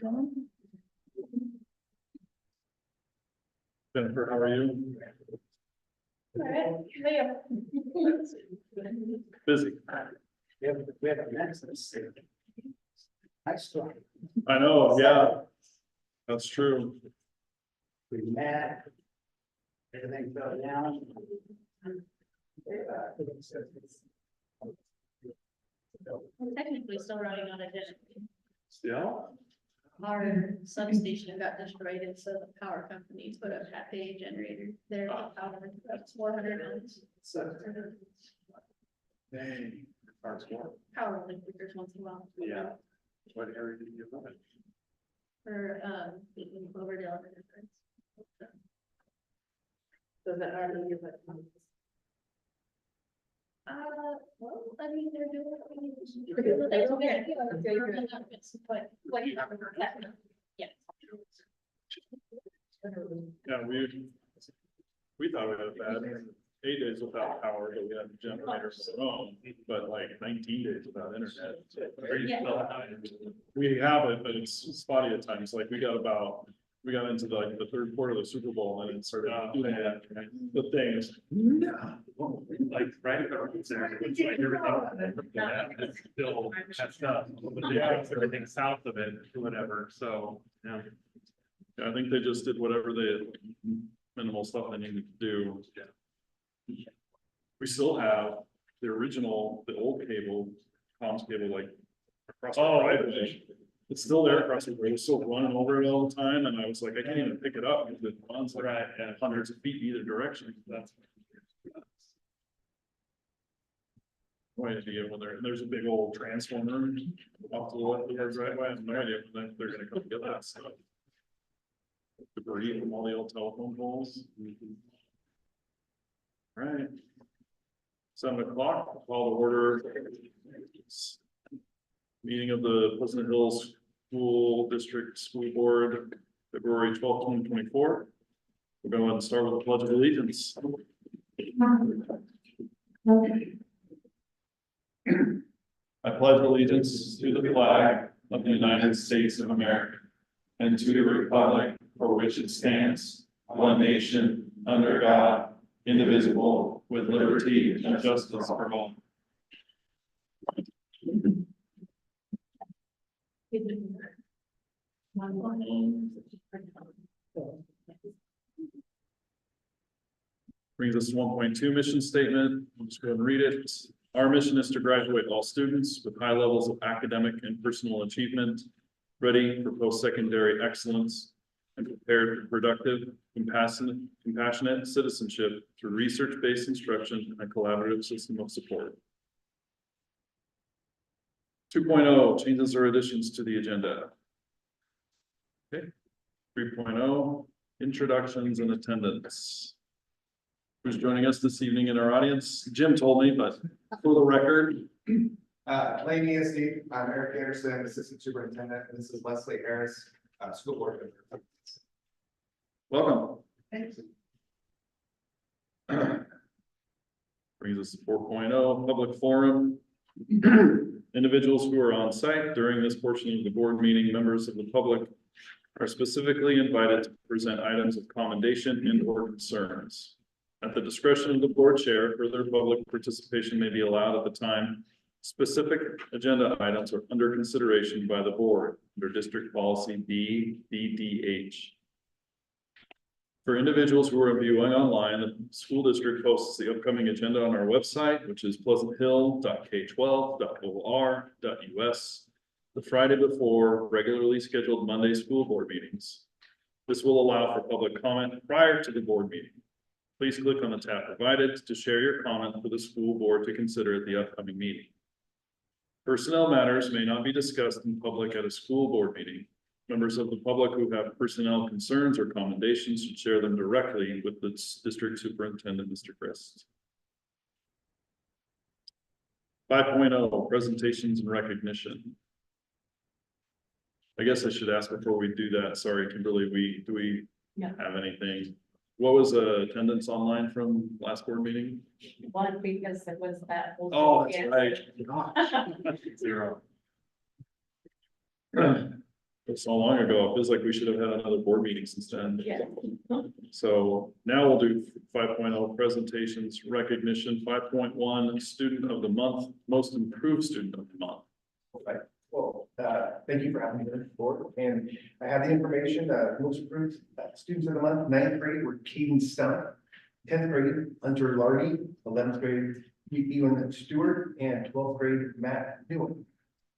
John. Jennifer, how are you? Busy. We have a next. Nice one. I know, yeah. That's true. We met. Everything fell down. We're technically still running on identity. Yeah. Our substation got destroyed, and so the power company put up a generator there. Power, that's 400 amps. Dang. Power only flickers once in a while. Yeah. What area did you live in? For, in Cloverdale. So that already give it. Well, I mean, they're doing what we need to do. They're okay. Yeah. Yeah, we thought we had bad 8 days without power, but we had generators of our own, but like 19 days without internet. We have it, but it's spotty at times. Like we got into the third quarter of the Super Bowl and it started doing that. The thing is, Like, right, it's like everything, it's still messed up, but they fixed everything south of it or whatever, so, yeah. I think they just did whatever the minimal stuff they needed to do. We still have the original, the old cable, comms cable, like across. Oh, right. right. It's still there across the road. It's still running over it all the time. And I was like, I can't even pick it up because it runs like Right, hundreds of feet in either direction. that's. No idea when there's a big old transformer off to the left of our driveway. I have no idea when they're gonna come get that stuff. Debris from all the old telephone poles. All right. 7 o'clock, call to order. Meeting of the Pleasant Hills School District School Board, February 12th, 2024. We'll go ahead and start with the Pledge of Allegiance. I pledge allegiance to the flag of the United States of America and to the republic for which it stands, one nation, under God, indivisible, with liberty and justice for all. Brings us to 1.2 mission statement. I'll just go ahead and read it. Our mission is to graduate all students with high levels of academic and personal achievement, ready for post-secondary excellence, and prepared for productive, compassionate citizenship through research-based instruction and a collaborative system of support. 2.0 changes or additions to the agenda. Okay. 3.0 introductions and attendance. Who's joining us this evening in our audience? Jim told me, but for the record. Lane ESD, I'm Eric Anderson, Assistant Superintendent, and this is Leslie Harris, School Board Member. Welcome. Thanks. Brings us to 4.0 public forum. Individuals who are on site during this portion of the board meeting, members of the public are specifically invited to present items of commendation and or concerns. At the discretion of the board chair, further public participation may be allowed at the time specific agenda items are under consideration by the board under district policy BDDH. For individuals who are viewing online, the school district posts the upcoming agenda on our website, which is pleasanthill.k12.or.us, the Friday before regularly scheduled Monday school board meetings. This will allow for public comment prior to the board meeting. Please click on the tab provided to share your comment for the school board to consider at the upcoming meeting. Personnel matters may not be discussed in public at a school board meeting. Members of the public who have personnel concerns or commendations should share them directly with the district superintendent, Mr. Christ. 5.0 presentations and recognition. I guess I should ask before we do that, sorry, Kimberly, do we No. have anything? What was attendance online from last board meeting? One, because it was that. whole- Oh, that's Yeah. right. Zero. It's so long ago, it feels like we should have had another board meeting since then. Yeah. So now we'll do 5.0 presentations, recognition, 5.1 student of the month, most improved student of the month. Well, thank you for having me here before, and I have the information, most approved students of the month, 9th grade were Caden Stunt, 10th grade Hunter Lardy, 11th grade Ewan Stewart, and 12th grade Matt Newman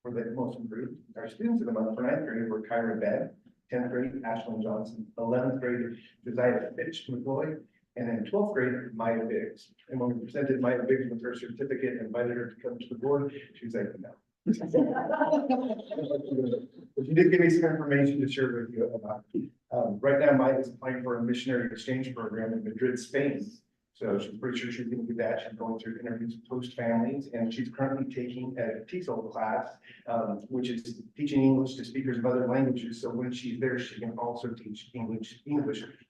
were the most improved. Our students of the month for 9th grade were Kyra Bed, 10th grade Ashlyn Johnson, 11th grade Josiah Fitch McCoy, and then 12th grade Maya Biggs. And when we presented Maya Biggs with her certificate and invited her to come to the board, she was like, no. But you did give me some information to share with you about. Right now, Maya is applying for a missionary exchange program in Madrid, Spain. So she's pretty sure she's gonna do that. She's going through interviews with host families, and she's currently taking a TESOL class, which is teaching English to speakers of other languages. So when she's there, she can also teach English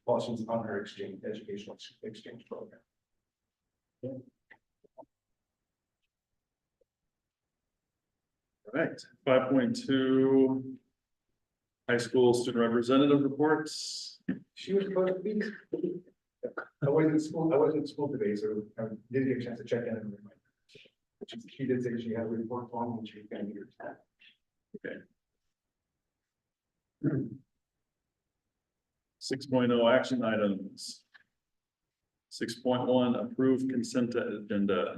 while she's on her educational exchange program. All right, 5.2. High school student representative reports. She was supposed to be. I wasn't in school today, so I didn't get a chance to check in. And remind her. She did say she had a report on and she was gonna get her time. Okay. 6.0 action items. 6.1 approved consent agenda.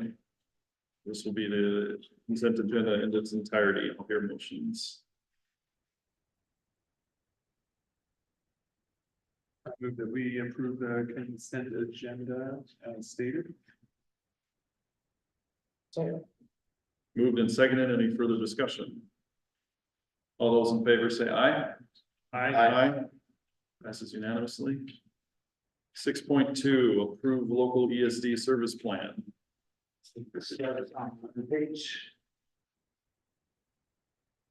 This will be the consent agenda in its entirety. I'll hear motions. I move that we approve the consent agenda as stated. Moved and seconded. Any further discussion? All those in favor say aye. Aye. Passes unanimously. 6.2 approve local ESD service plan. This is on the page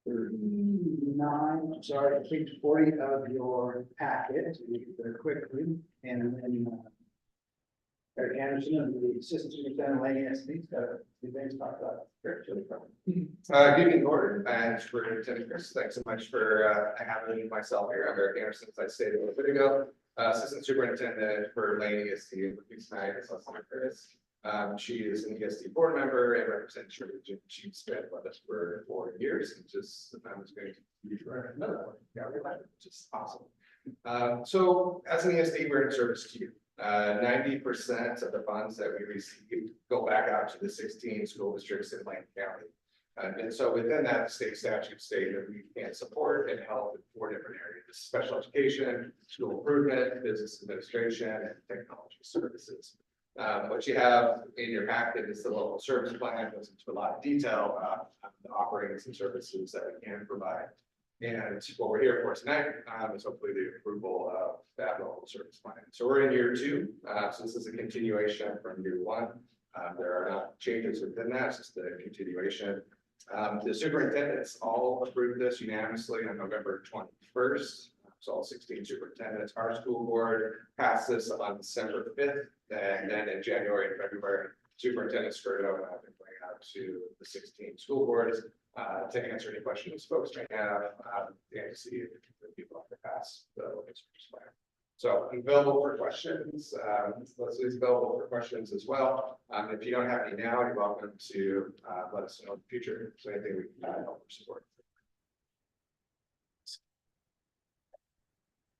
39, I'm sorry, page 40 of your packet, we get there quickly, and then Eric Anderson, the assistant superintendent, Lane SB, got a few things to talk about. Good evening, board, and Superintendent Chris, thanks so much for having myself here. I'm Eric Anderson, as I stated a little bit ago, assistant superintendent for Lane ESD, tonight is Chris. She is an ESD board member and represents her. She's spent with us for 4 years, and just the time is going to be for another one. Yeah, which is awesome. So as an ESD, we're in service to you. 90% of the funds that we receive go back out to the 16 school districts in Lane County. And so within that, the state statute state that we can support and help in 4 different areas: special education, school improvement, business administration, and technology services. What you have in your packet is the local service plan, goes into a lot of detail about the offerings and services that we can provide. And what we're here for tonight is hopefully the approval of that local service plan. So we're in year 2. So this is a continuation from year 1. There are not changes within that, it's just a continuation. The superintendents all approved this unanimously on November 21st. So all 16 superintendents, our school board passed this on December 5th. And then in January and February, superintendents started out and I've been going out to the 16 school boards to answer any questions folks may have and to see if people have to pass the local service plan. So I'm available for questions. Leslie's available for questions as well. If you don't have any now, you're welcome to let us know in the future. So anything we can help or support.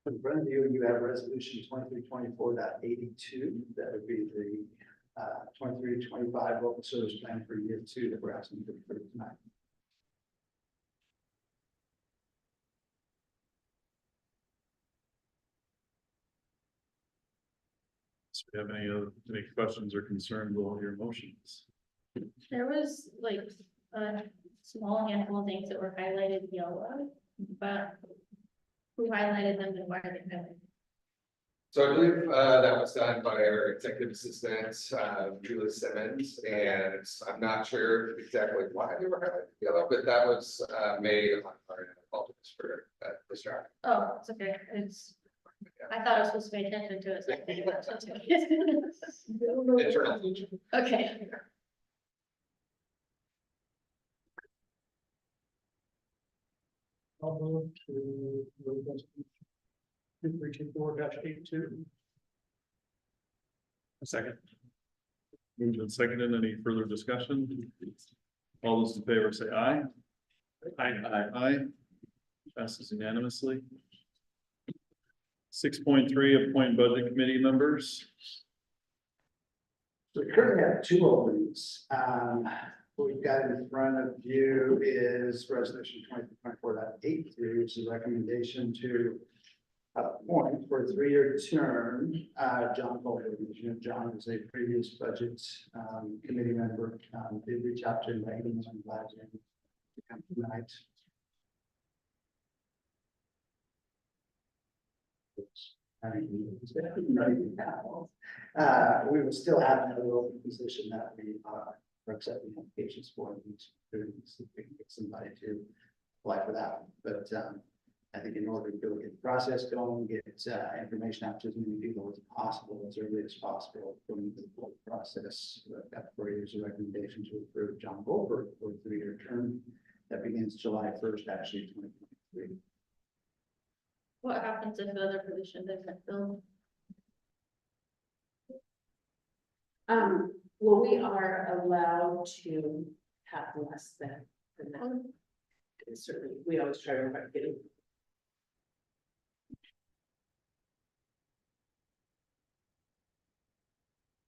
In front of you, you have resolution 2324.82. That would be the 23-25 local service plan for year 2 that we're asking to approve tonight. So if you have any questions or concerns with all your motions? There was like a small handful of things that were highlighted yellow, but who highlighted them and why are they highlighted? So I believe that was done by our executive assistant, Julie Simmons, and I'm not sure exactly why they were highlighted yellow, but that was made on our apologize for that distraction. Oh, it's okay, I thought I was supposed to pay attention to it. So I think that's what's okay. Internal teaching. Okay. I'll move to. 2324-82. A second. Moved and seconded. Any further discussion? All those in favor say aye. Aye. Passes unanimously. 6.3, appoint budget committee members. So we currently have two openings. What we've got in front of you is resolution 2024.83, which is a recommendation to appoint for a 3-year term, John Goldberg. You know, John was a previous budget committee member. Did reach out to him, but he was glad to come tonight. We will still have another open position that we are accepting applications for. See if we can get somebody to apply for that. But I think in order to get the process going, get information out to as many people as possible, as early as possible, from the full process. Got 4 years of recommendation to approve John Goldberg for a 3-year term that begins July 1st, actually 2023. What happens if the other position doesn't fill? Well, we are allowed to have less than that. And certainly, we always try to remember getting.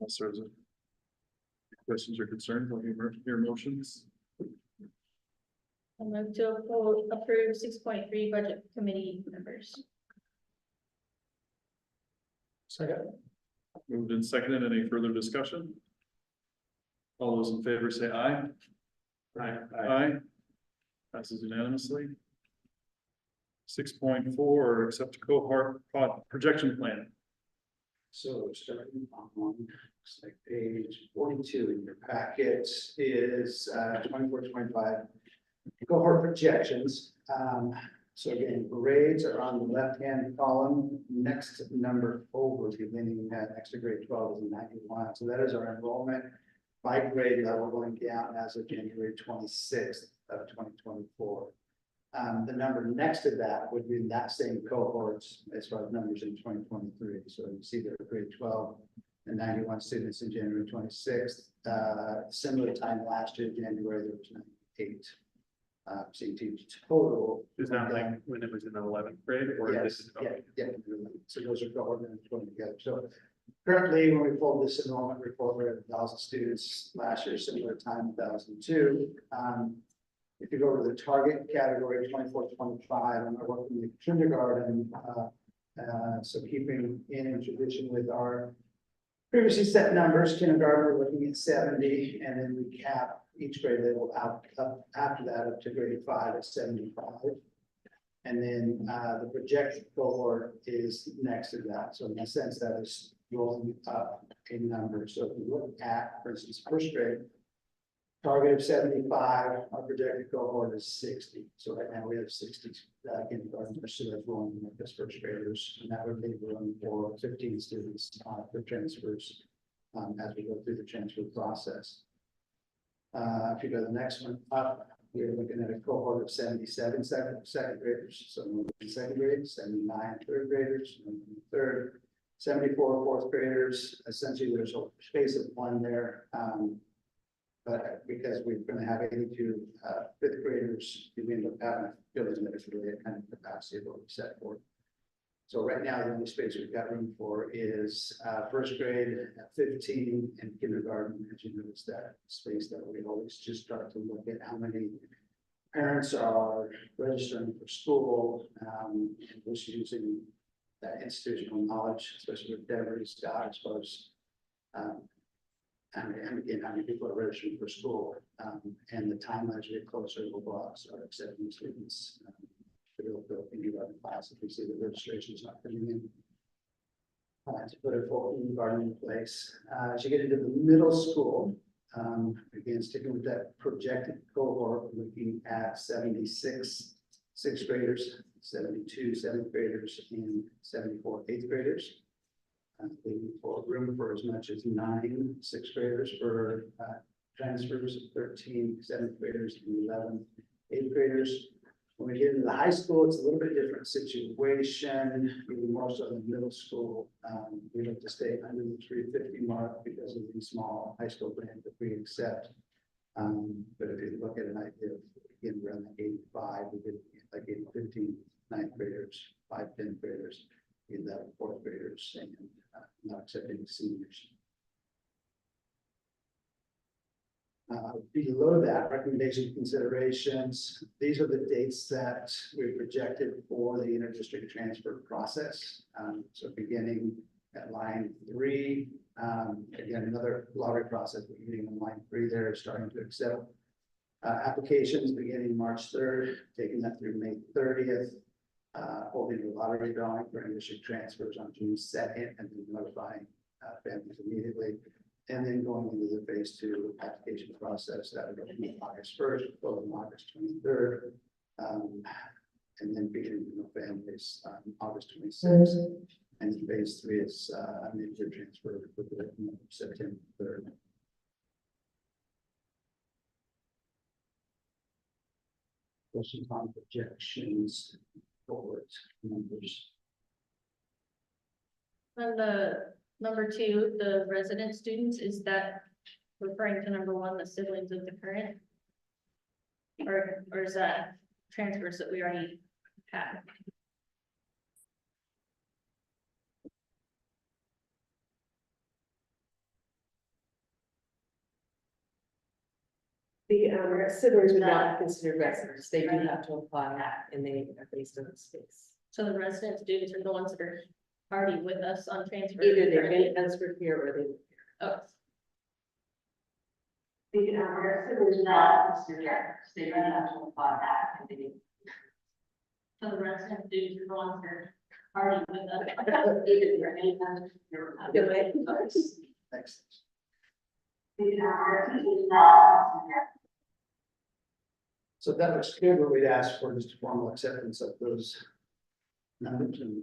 Sir, is there questions or concerns on your motions? I'll move to approve 6.3 budget committee members. Second. Moved and seconded. Any further discussion? All those in favor say aye. Aye. Passes unanimously. 6.4, accept cohort projection plan. So starting on, looks like page 42 in your packet is 24-25 cohort projections. So again, grades are on the left-hand column, next number over, beginning at next to grade 12 is 91. So that is our enrollment by grade level going down as of January 26th of 2024. The number next to that would be in that same cohort as far as numbers in 2023. So you see there are grade 12 and 91 students in January 26th. Similar time last year, January, there was 98. CT total. Is that like when it was in the 11th grade or Yes, this is? yeah. So those are cohort and 20 together. So currently, when we pulled this enrollment report, we had 1,000 students last year, similar time, 1,002. If you go to the target category, 24-25, and we're working in the kindergarten, so keeping in tradition with our previously set numbers, kindergarten, we're looking at 70, and then we cap each grade level out up after that up to grade 5 at 75. And then the projected cohort is next to that. So in a sense, that is rolling up in numbers. So if you look at, for instance, first grade, target of 75, our projected cohort is 60. So right now we have 60 kindergartners, so that's rolling with this first graders, and that would leave room for 15 students for transfers as we go through the transfer process. If you go to the next one up, we're looking at a cohort of 77 second graders. So in second grade, 79 third graders, and third, 74 fourth graders. Essentially, there's a space of one there. But because we're going to have 82 fifth graders, we end up having a building that is really a kind of capacity of what we set for. So right now, the only space we've got room for is first grade at 15 and kindergarten. As you notice, that space that we always just start to look at how many parents are registering for school and just using that institutional knowledge, especially with Deborah Scott, as far as and again, how many people are registering for school, and the time as we get closer, we'll go out and start accepting students. They'll kindergarten class if we see the registration is not coming in. To put a full kindergarten in place. As you get into the middle school, again, sticking with that projected cohort, looking at 76 sixth graders, 72 seventh graders, and 74 eighth graders. Leaving for room for as much as 9 sixth graders for transfers, 13 seventh graders, and 11 eighth graders. When we get into the high school, it's a little bit different situation, even more so than middle school. We like to stay under the 350 mark because of the small high school grant that we accept. But if you look at an idea of, again, around the 85, we did like 15 ninth graders, 5 10th graders, 11 fourth graders, and not accepting seniors. Below that, recommendation considerations, these are the dates that we projected for the interdistrict transfer process. So beginning at line 3, again, another lottery process, but beginning on line 3 there, starting to accept applications beginning March 3rd, taking that through May 30th, holding the lottery drawing for interdistrict transfers on June 2nd, and then notifying families immediately. And then going into the phase 2 application process that would go from August 1st, go on August 23rd. And then beginning to know families August 26th. And phase 3 is a major transfer for the September 3rd. Questions on projections, forward numbers. On the number 2, the resident students, is that referring to number 1, the siblings of the current? Or is that transfers that we already had? The siblings would not be considered residents, they do have to apply and they are based on the space. So the resident students are the ones that are already with us on transfer. Either they're in transfer here or they. Oh, The siblings would not considered residents, they do have to apply and they. so the resident students are the ones that are already with us. Either they're in transfer here or. Next. So that looks good, where we'd ask for just formal acceptance of those numbers and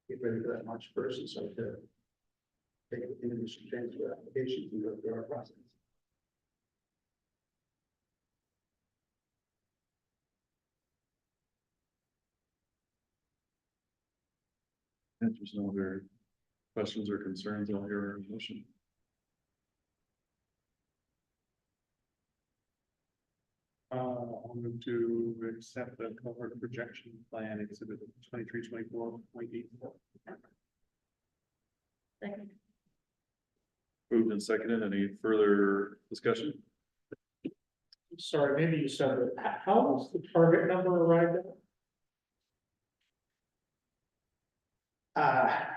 get ready for that March 1st and start to take it into the transfer applications and go through our process. If there's no other questions or concerns, I'll hear a motion. I'll move to accept the cohort projection plan exhibit 23-24.8. Second. Moved and seconded. Any further discussion? Sorry, maybe you said it. How was the target number arrived at?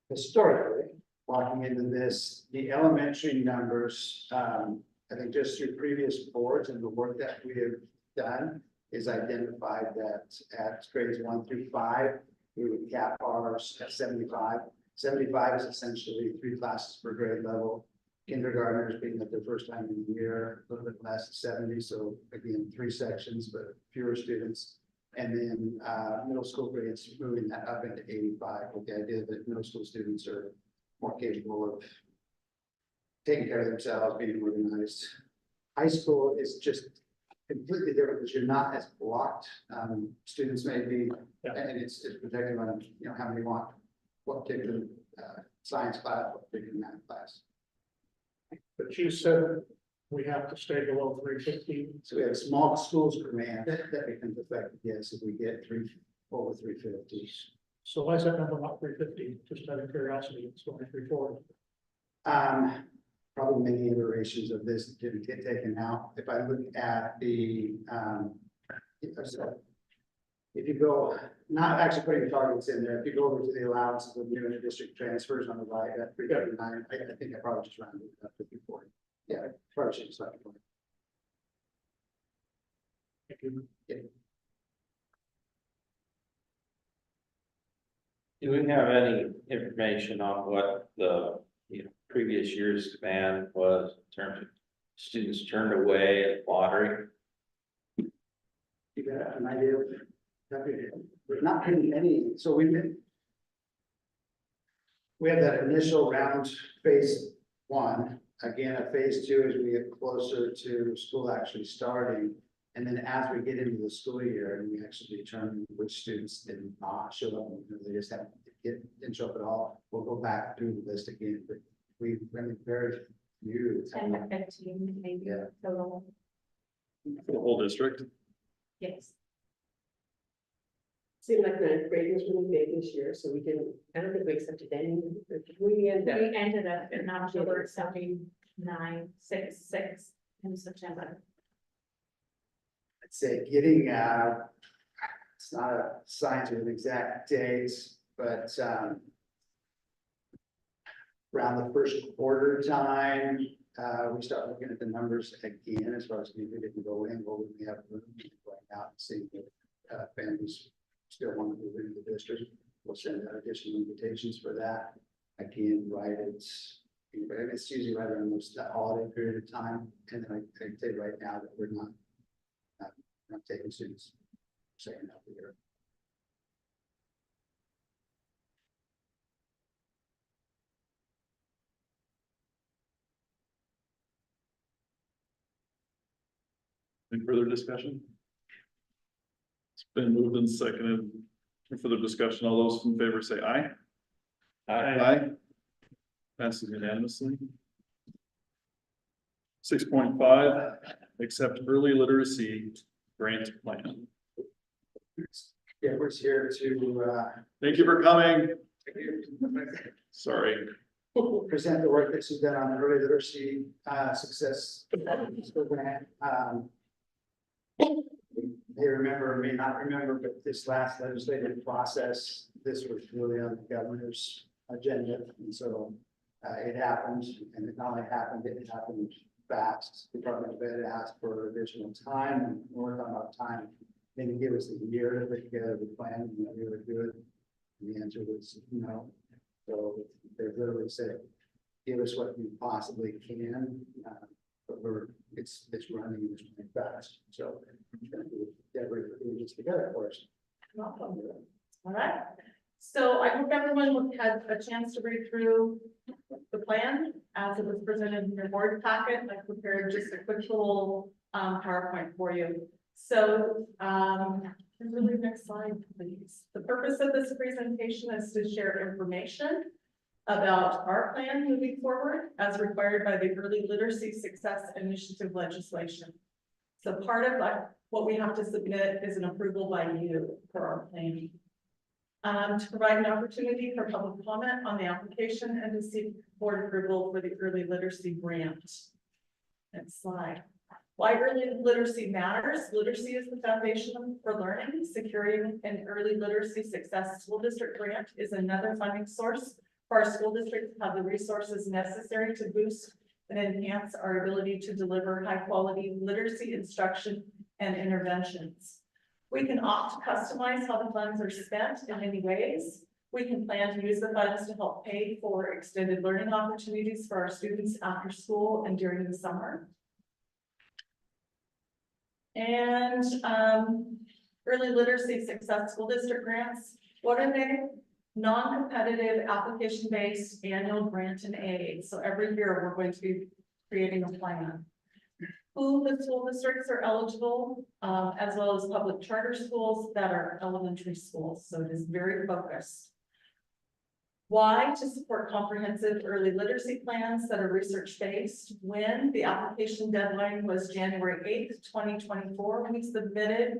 Historically, walking into this, the elementary numbers, I think just through previous boards and the work that we have done is identified that at grades 1 through 5, we would cap ours at 75. 75 is essentially 3 classes per grade level. Kindergartners being at their first time in the year, a little bit less 70. So again, 3 sections, but fewer students. And then middle school grades moving that up into 85 with the idea that middle school students are more capable of taking care of themselves, being organized. High school is just completely different because you're not as blocked. Students may be, and it's projected on, you know, how many want what particular science class, what particular math class. But you said we have to stay below 350. So we have small schools grant that becomes effective, yes, if we get over 350. So why is that number not 350? Just out of curiosity, it's only 340. Probably many iterations of this didn't get taken out. If I look at the, if you go, not actually putting the targets in there, if you go over to the allowances of new district transfers on the right at 339, I think I probably just rounded it up to 340. Yeah, I probably should have started. Thank you. Do we have any information on what the, previous year's demand was in terms of students turned away at lottery? You got an idea? We're not getting any, so we've been. We have that initial round, phase one, again, a phase two as we get closer to school actually starting. And then as we get into the school year and we actually determine which students did not show up, they just didn't show up at all, we'll go back through the list again, but we really very few. 10 to 15, maybe Yeah. total. For the whole district. Yes. Seemed like ninth grade was really big this year, so we didn't, I don't think we accepted any, or did we end up. We ended up in October accepting 966 in September. I'd say getting, it's not a science with an exact date, but, around the first quarter time, we start looking at the numbers again, as far as maybe they can go in, what we have room going out and see if, families still want to move into the district. We'll send out additional invitations for that. Again, right, it's usually right around that holiday period of time, and then I can say right now that we're not taking students second half of the year. Any further discussion? It's been moved and seconded. For further discussion, all those in favor say aye. Aye. Passes unanimously. 6.5, accept early literacy grant plan. Deborah's here to, Thank you for coming. Sorry. present the work that she's done on early literacy, success program. May remember, or may not remember, but this last legislative process, this was really on the governor's agenda, and so it happened, and it not only happened, it happened fast. The Department of Ed asked for additional time, and we're talking about time. They didn't give us a year to put together the plan, and we were good. And the answer was no. So they literally said, give us what you possibly can, but it's running, it's running fast. So Deborah, putting this together for us. Welcome. All right. So I hope everyone had a chance to read through the plan as it was presented in your board packet. I prepared just a quick little PowerPoint for you. So really next slide, please. The purpose of this presentation is to share information about our plan moving forward as required by the Early Literacy Success Initiative legislation. So part of what we have to submit is an approval by you for our plan. To provide an opportunity for public comment on the application and to seek board approval for the early literacy grant. Next slide. Why early literacy matters. Literacy is the foundation for learning. Securing an early literacy success school district grant is another funding source for our school district to have the resources necessary to boost and enhance our ability to deliver high quality literacy instruction and interventions. We can opt to customize how the funds are spent in many ways. We can plan to use the funds to help pay for extended learning opportunities for our students after school and during the summer. And early literacy success school district grants, what are they? Non-competitive application-based annual grant and aid. So every year we're going to be creating a plan. Who the school districts are eligible, as well as public charter schools that are elementary schools. So it is very focused. Why? To support comprehensive early literacy plans that are research-based. When the application deadline was January 8th, 2024, we submitted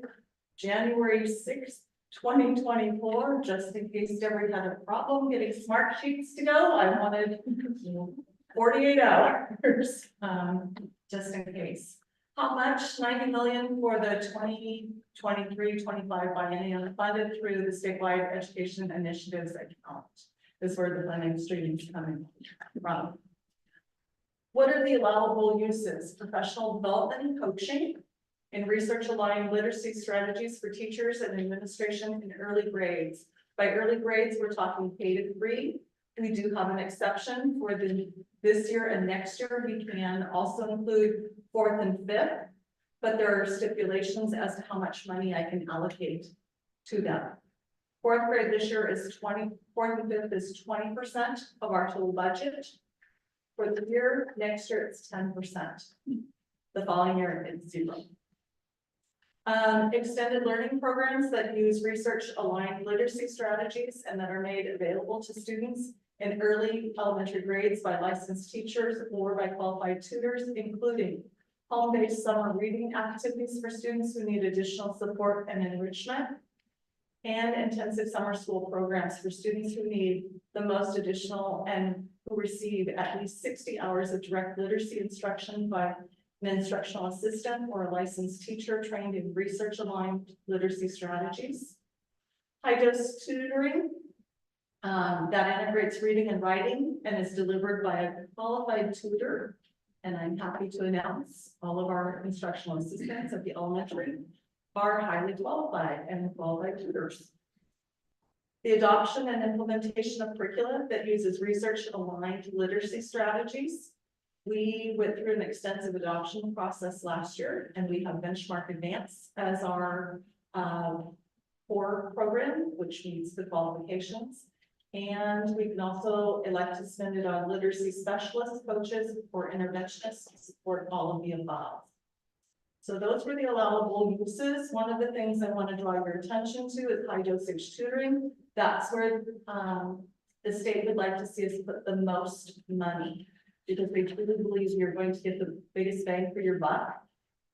January 6th, 2024, just in case Deborah had a problem getting smart sheets to go. I wanted 48 hours, just in case. How much? 90 million for the 2023-25 biennium funded through the statewide education initiatives account is where the funding stream is coming from. What are the allowable uses? Professional development and coaching and research aligned literacy strategies for teachers and administration in early grades. By early grades, we're talking K-3. We do have an exception for this year and next year. We can also include 4th and 5th. but there are stipulations as to how much money I can allocate to them. Fourth grade this year is 20, fourth and fifth is 20% of our total budget. For the year, next year it's 10%. The following year it's 0. Extended learning programs that use research-aligned literacy strategies and that are made available to students in early elementary grades by licensed teachers or by qualified tutors, including home-based summer reading activities for students who need additional support and enrichment, and intensive summer school programs for students who need the most additional and who receive at least 60 hours of direct literacy instruction by an instructional assistant or a licensed teacher trained in research-aligned literacy strategies. High-dose tutoring that integrates reading and writing and is delivered by a qualified tutor. And I'm happy to announce all of our instructional assistants at the elementary are highly qualified and qualified tutors. The adoption and implementation of curricula that uses research-aligned literacy strategies. We went through an extensive adoption process last year, and we have Benchmark Advance as our core program, which meets the qualifications. And we can also elect to spend it on literacy specialists, coaches, or interventionists to support all of the above. So those were the allowable uses. One of the things I want to draw your attention to is high dosage tutoring. That's where the state would like to see us put the most money, because they truly believe you're going to get the biggest bang for your buck.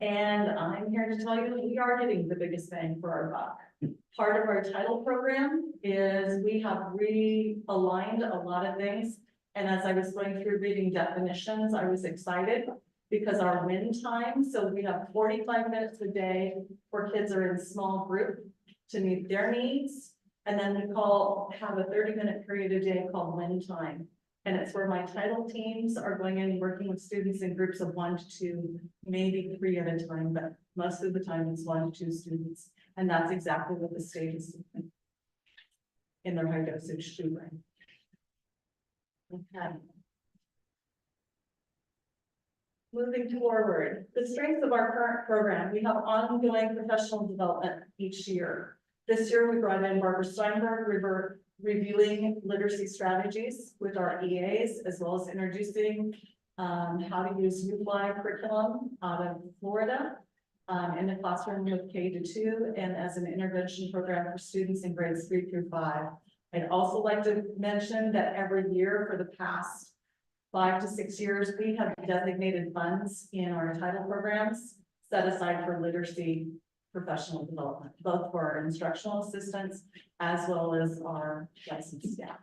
And I'm here to tell you that we are getting the biggest bang for our buck. Part of our title program is we have realigned a lot of things. And as I was going through reading definitions, I was excited because our win time, so we have 45 minutes a day where kids are in small group to meet their needs. And then we have a 30-minute period a day called win time. And it's where my title teams are going in, working with students in groups of 1 to 2, maybe 3 at a time, but most of the time it's 1 to 2 students. And that's exactly what the state is doing in their high dosage tutoring. Okay. Moving forward, the strengths of our current program, we have ongoing professional development each year. This year we brought in Barbara Steinberg, reviewing literacy strategies with our EAs, as well as introducing how to use UFly curriculum out of Florida in the classroom with K-2 and as an intervention program for students in grades 3 through 5. I'd also like to mention that every year for the past 5 to 6 years, we have designated funds in our title programs set aside for literacy professional development, both for our instructional assistants as well as our licensed staff.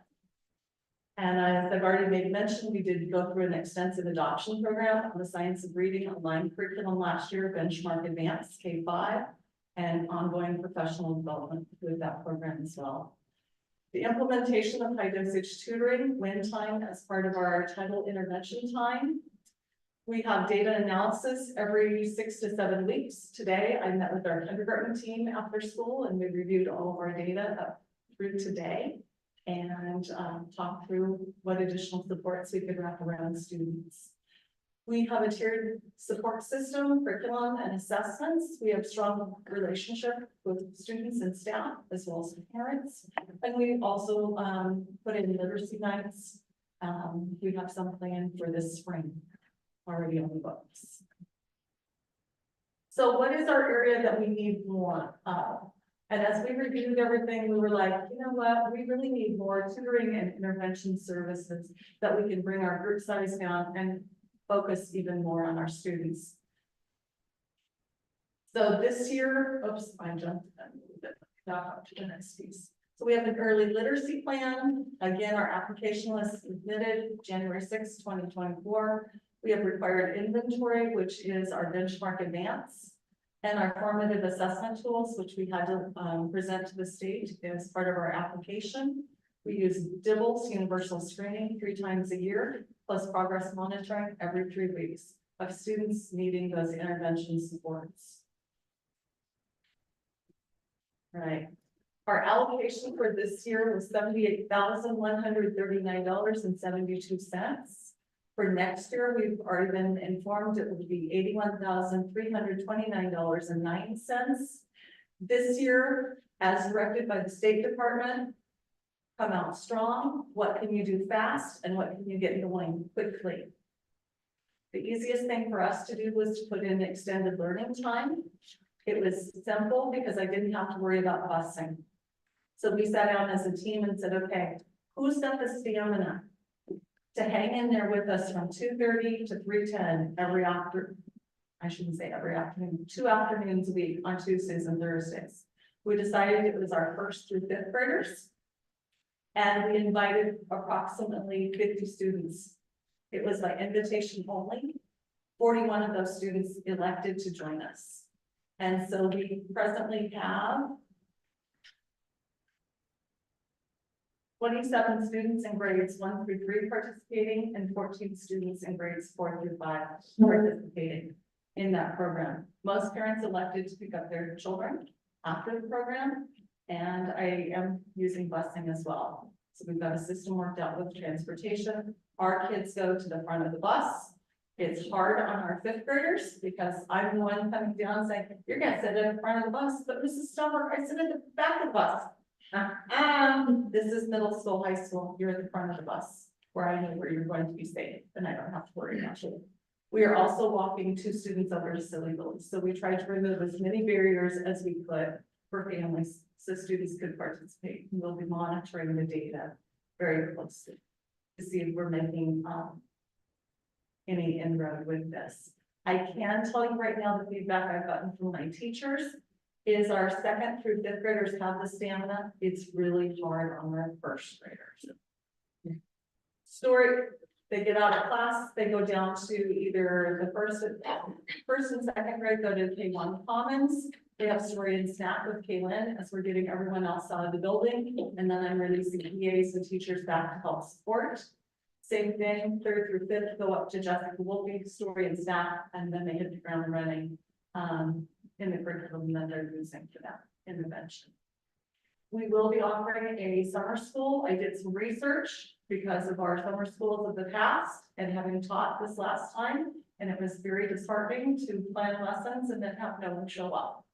And as I've already made mention, we did go through an extensive adoption program on the science of reading aligned curriculum last year, Benchmark Advance K-5, and ongoing professional development with that program as well. The implementation of high dosage tutoring, win time as part of our title intervention time. We have data analysis every 6 to 7 weeks. Today, I met with our kindergarten team after school and we reviewed all of our data up through today and talked through what additional supports we could wrap around students. We have a tiered support system, curriculum, and assessments. We have strong relationship with students and staff, as well as parents. And we also put in literacy nights. We have some planned for this spring, already on the books. So what is our area that we need more of? And as we reviewed everything, we were like, you know what, we really need more tutoring and intervention services that we can bring our group size down and focus even more on our students. So this year, oops, I jumped a little bit, back up to the next piece. So we have an early literacy plan. Again, our application was submitted January 6, 2024. We have required inventory, which is our Benchmark Advance, and our formative assessment tools, which we had to present to the state as part of our application. We use DIBELS, universal screening, 3 times a year, plus progress monitoring every 3 weeks of students needing those intervention supports. Right. Our allocation for this year was $78,139.72. For next year, we've already been informed it would be $81,329.09. This year, as directed by the State Department, come out strong. What can you do fast and what can you get going quickly? The easiest thing for us to do was to put in extended learning time. It was simple because I didn't have to worry about busing. So we sat down as a team and said, okay, who's got the stamina to hang in there with us from 2:30 to 3:10 every I shouldn't say every afternoon, 2 afternoons a week on Tuesdays and Thursdays. We decided it was our 1st through 5th graders. And we invited approximately 50 students. It was by invitation only. 41 of those students elected to join us. And so we presently have 27 students in grades 1 through 3 participating and 14 students in grades 4 through 5 participating in that program. Most parents elected to pick up their children after the program, and I am using busing as well. So we've got a system worked out with transportation. Our kids go to the front of the bus. It's hard on our 5th graders because I'm the one coming down saying, you're gonna sit in the front of the bus, but Mrs. Stubber, I sit in the back of the bus. This is middle school, high school, you're at the front of the bus, where I know where you're going to be safe, and I don't have to worry about you. We are also walking 2 students over to Silly Billy, so we tried to remove as many barriers as we could for families, so students could participate. We'll be monitoring the data very closely to see if we're making, any inroad with this. I can tell you right now, the feedback I've gotten from my teachers is our 2nd through 5th graders have the stamina. It's really hard on our 1st graders. Story, they get out of class, they go down to either the first and 2nd grade, go to K1 Commons. They have story and snack with Kaylin as we're getting everyone else out of the building. And then I'm releasing EAs and teachers back to help support. Same thing, 3rd through 5th, go up to Jessica Wolfe, story and snack, and then they hit the ground running in the curriculum that they're using for that intervention. We will be offering a summer school. I did some research because of our summer schools of the past and having taught this last time, and it was very disheartening to plan lessons and then have no one show up.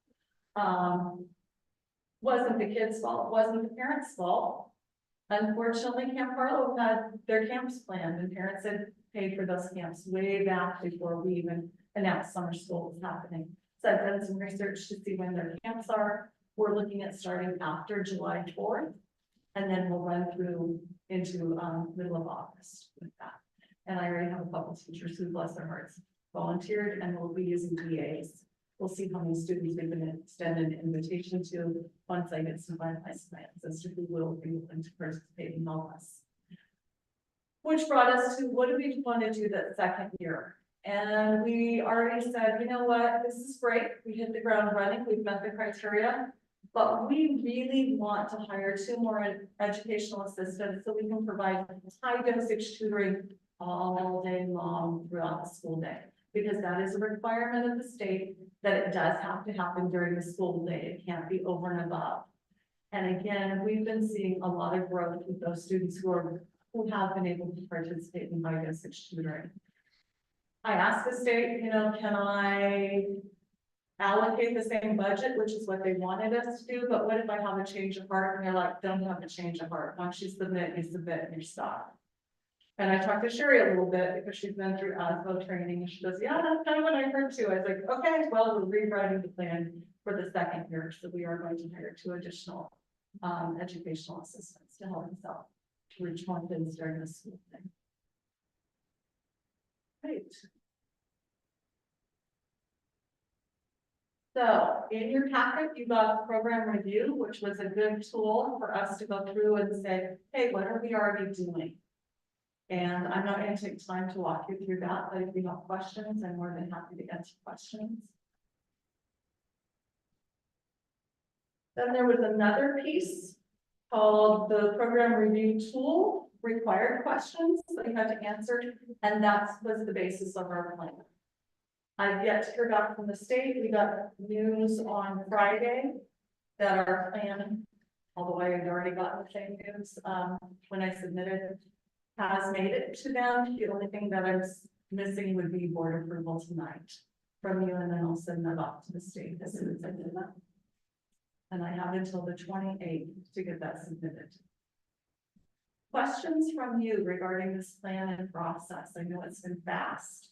Wasn't the kids' fault, wasn't the parents' fault. Unfortunately, Camp Harlow had their camps planned and parents had paid for those camps way back before we even announced summer school was happening. So I've done some research to see when their camps are. We're looking at starting after July 4th, and then we'll run through into middle of August with that. And I already have a couple teachers who, bless their hearts, volunteered, and we'll be using DAs. We'll see how many students we've been extended an invitation to once I get some finalized plans as to who will be willing to participate in all this. Which brought us to what do we want to do that 2nd year? And we already said, you know what, this is great. We hit the ground running. We've met the criteria, but we really want to hire 2 more educational assistants so we can provide high dosage tutoring all day long throughout the school day. Because that is a requirement of the state that it does have to happen during the school day. It can't be over and above. And again, we've been seeing a lot of growth with those students who have been able to participate in high dosage tutoring. I asked the state, you know, can I allocate the same budget, which is what they wanted us to do, but what if I have a change of heart? And they're like, don't have a change of heart. Once you submit and you're stuck. And I talked to Sherry a little bit because she's been through ASBO training and she goes, yeah, that's kind of what I heard too. I was like, okay, well, we're rewriting the plan for the 2nd year. So we are going to hire 2 additional educational assistants to help us out to reach more things during the school day. Great. So in your packet, you got program review, which was a good tool for us to go through and say, hey, what are we already doing? And I'm not going to take time to walk you through that, but if you have questions, I'm more than happy to answer questions. Then there was another piece called the program review tool, required questions that you had to answer, and that was the basis of our plan. I've yet to hear back from the state. We got news on Friday that our plan, although I had already gotten the same news when I submitted has made it to them. The only thing that I'm missing would be board approval tonight from you, and then I'll send that off to the state as soon as I do that. And I have until the 28th to get that submitted. Questions from you regarding this plan and process? I know it's been fast.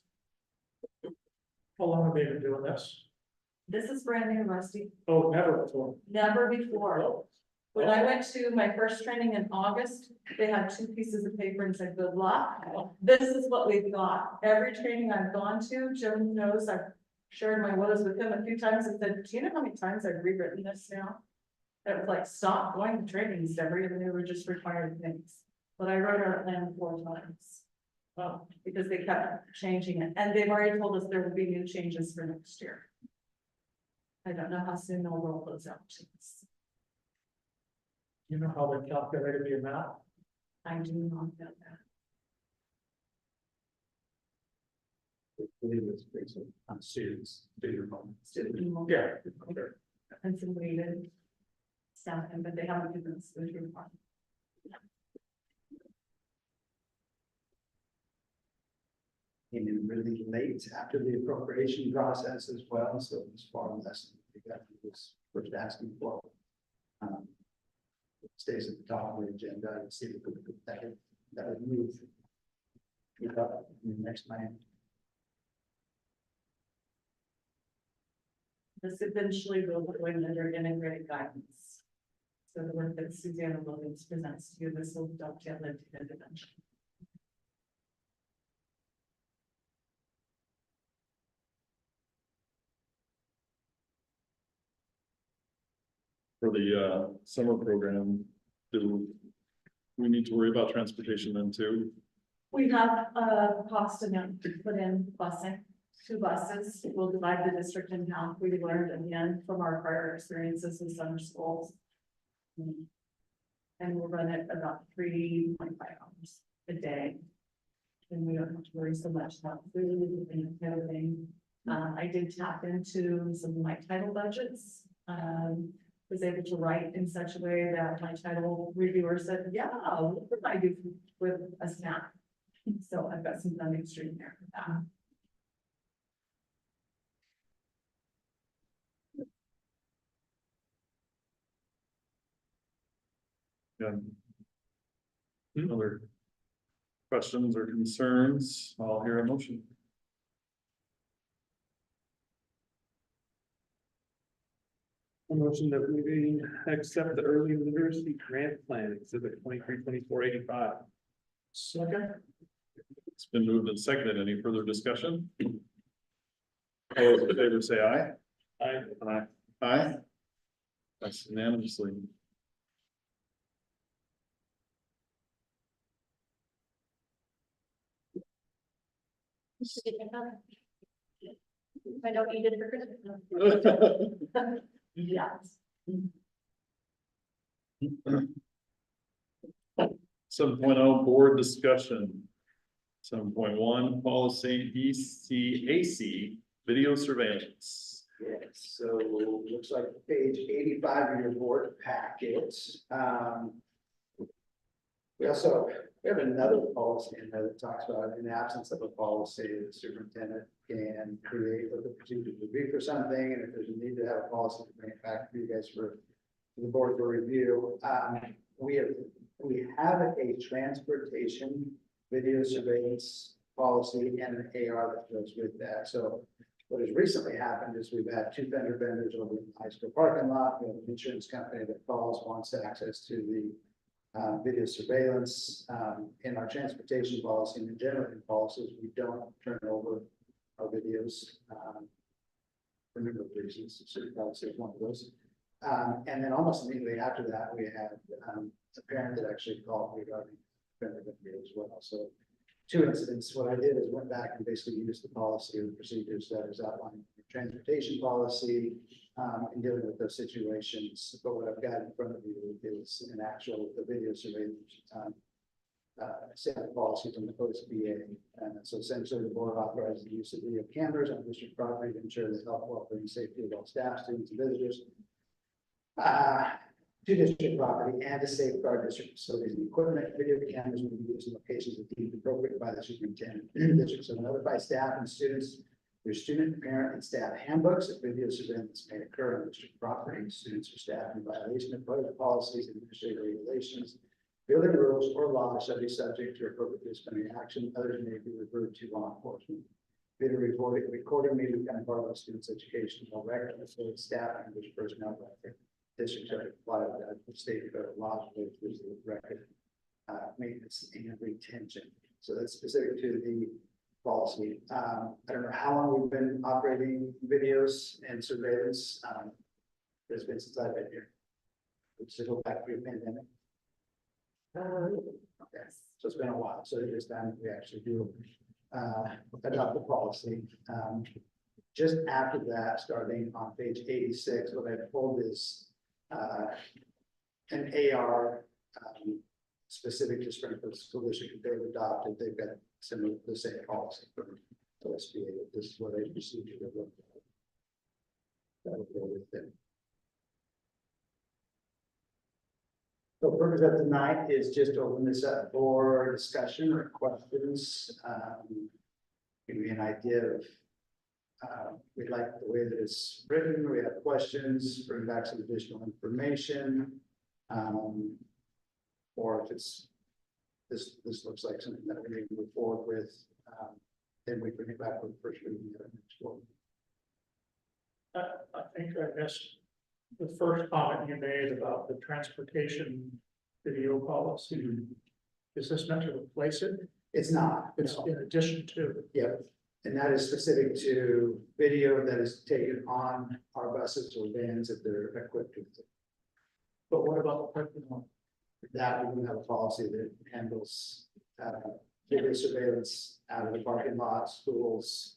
How long have they been doing this? This is brand new, Rusty. Oh, never before. Never before. When I went to my first training in August, they had 2 pieces of paper and said, good luck. This is what we've got. Every training I've gone to, Jim knows I've shared my woes with him a few times and said, do you know how many times I've rewritten this now? It was like, stop going to trainings, Deborah, and they were just required things. But I wrote our plan 4 times. Well, because they kept changing it, and they've already told us there will be new changes for next year. I don't know how soon they'll roll those out to us. You know how they calculated the amount? I do not know that. I believe it's based on students, student enrollment. Yeah. And some weighted staffing, but they haven't given us the report. Came in really late after the appropriation process as well, so it was far less than we got was first asking for. It stays at the top of the agenda and see if that would move. Move up in the next plan. This eventually will go in under integrated guidance. So the work that Susanna Williams presents to you, this will dovetail into the eventually. For the summer program, do we need to worry about transportation then too? We have a cost amount to put in busing, 2 buses. We'll divide the district in half. We learned again from our prior experiences in summer schools. And we'll run it about 3.5 hours a day. And we don't have to worry so much about food and clothing. I did tap into some of my title budgets. Was able to write in such a way that my title reviewer said, yeah, what would I do with a snack? So I've got some funding stream there for that. Yeah. Other questions or concerns? I'll hear a motion. A motion that we accept the early literacy grant plan, exhibit 23-2485. Second. It's been moved and seconded. Any further discussion? All those in favor say aye. Aye. Aye. That's unanimously. I don't eat it for Christmas. Yes. 7.0 board discussion. 7.1 policy ECAC video surveillance. Yes, so looks like page 85 of your board packet. We have another policy in there that talks about in the absence of a policy, the superintendent can create what the procedures would be for something, and if there's a need to have a policy, to bring it back to you guys for the board for review. We have a transportation video surveillance policy and an AR that goes with that. So what has recently happened is we've had 2 vendor vendors over in the high school parking lot. We have an insurance company that calls, wants access to the video surveillance. In our transportation policy and in general in policies, we don't turn over our videos for a number of reasons. So policy is one of those. And then almost immediately after that, we had a parent that actually called regarding vendor video as well. So 2 incidents. What I did is went back and basically used the policy or the procedures that is outlined in the transportation policy in dealing with those situations. But what I've got in front of you is an actual video surveillance set policy from the OSBA. And so essentially the board authorizes the use of video cameras on district property to ensure the health, welfare, and safety of all staff, students, and visitors. to district property and to safeguard district facilities and equipment. Video cameras will be used in locations that deemed appropriate by the superintendent. Districts will notify staff and students through student, parent, and staff handbooks if video surveillance may occur on district property. Students or staff in violation of public policies, administrative regulations, building rules, or laws shall be subject to appropriate disciplinary action. Others may be referred to law enforcement. Video recording may become part of the student's educational record, so staff and English personnel record. Districts are required to state federal laws related to the record, maintenance and retention. So that's specific to the policy. I don't know how long we've been operating videos and surveillance. It's been since I've been here. Which is go back pre-pandemic. Okay, so it's been a while. So it is time we actually do adopt the policy. Just after that, starting on page 86, what I pulled is an AR specific to Springfield School District. They've adopted. They've got similar the same policy for OSBA. This is what I received. That would go with them. So purpose of tonight is just to open this up for discussion or questions. Give me an idea of we like the way that it's written. We have questions, bring back some additional information. Or if it's this looks like something that we need to move forward with, then we bring it back for the first reading at the next one. I think I missed the first comment you made about the transportation video policy. Is this meant to replace it? It's not. It's No. in addition to. Yep. And that is specific to video that is taken on our buses or vans if they're equipped with it. But what about the parking lot? That we do have a policy that handles video surveillance out of the parking lots, schools,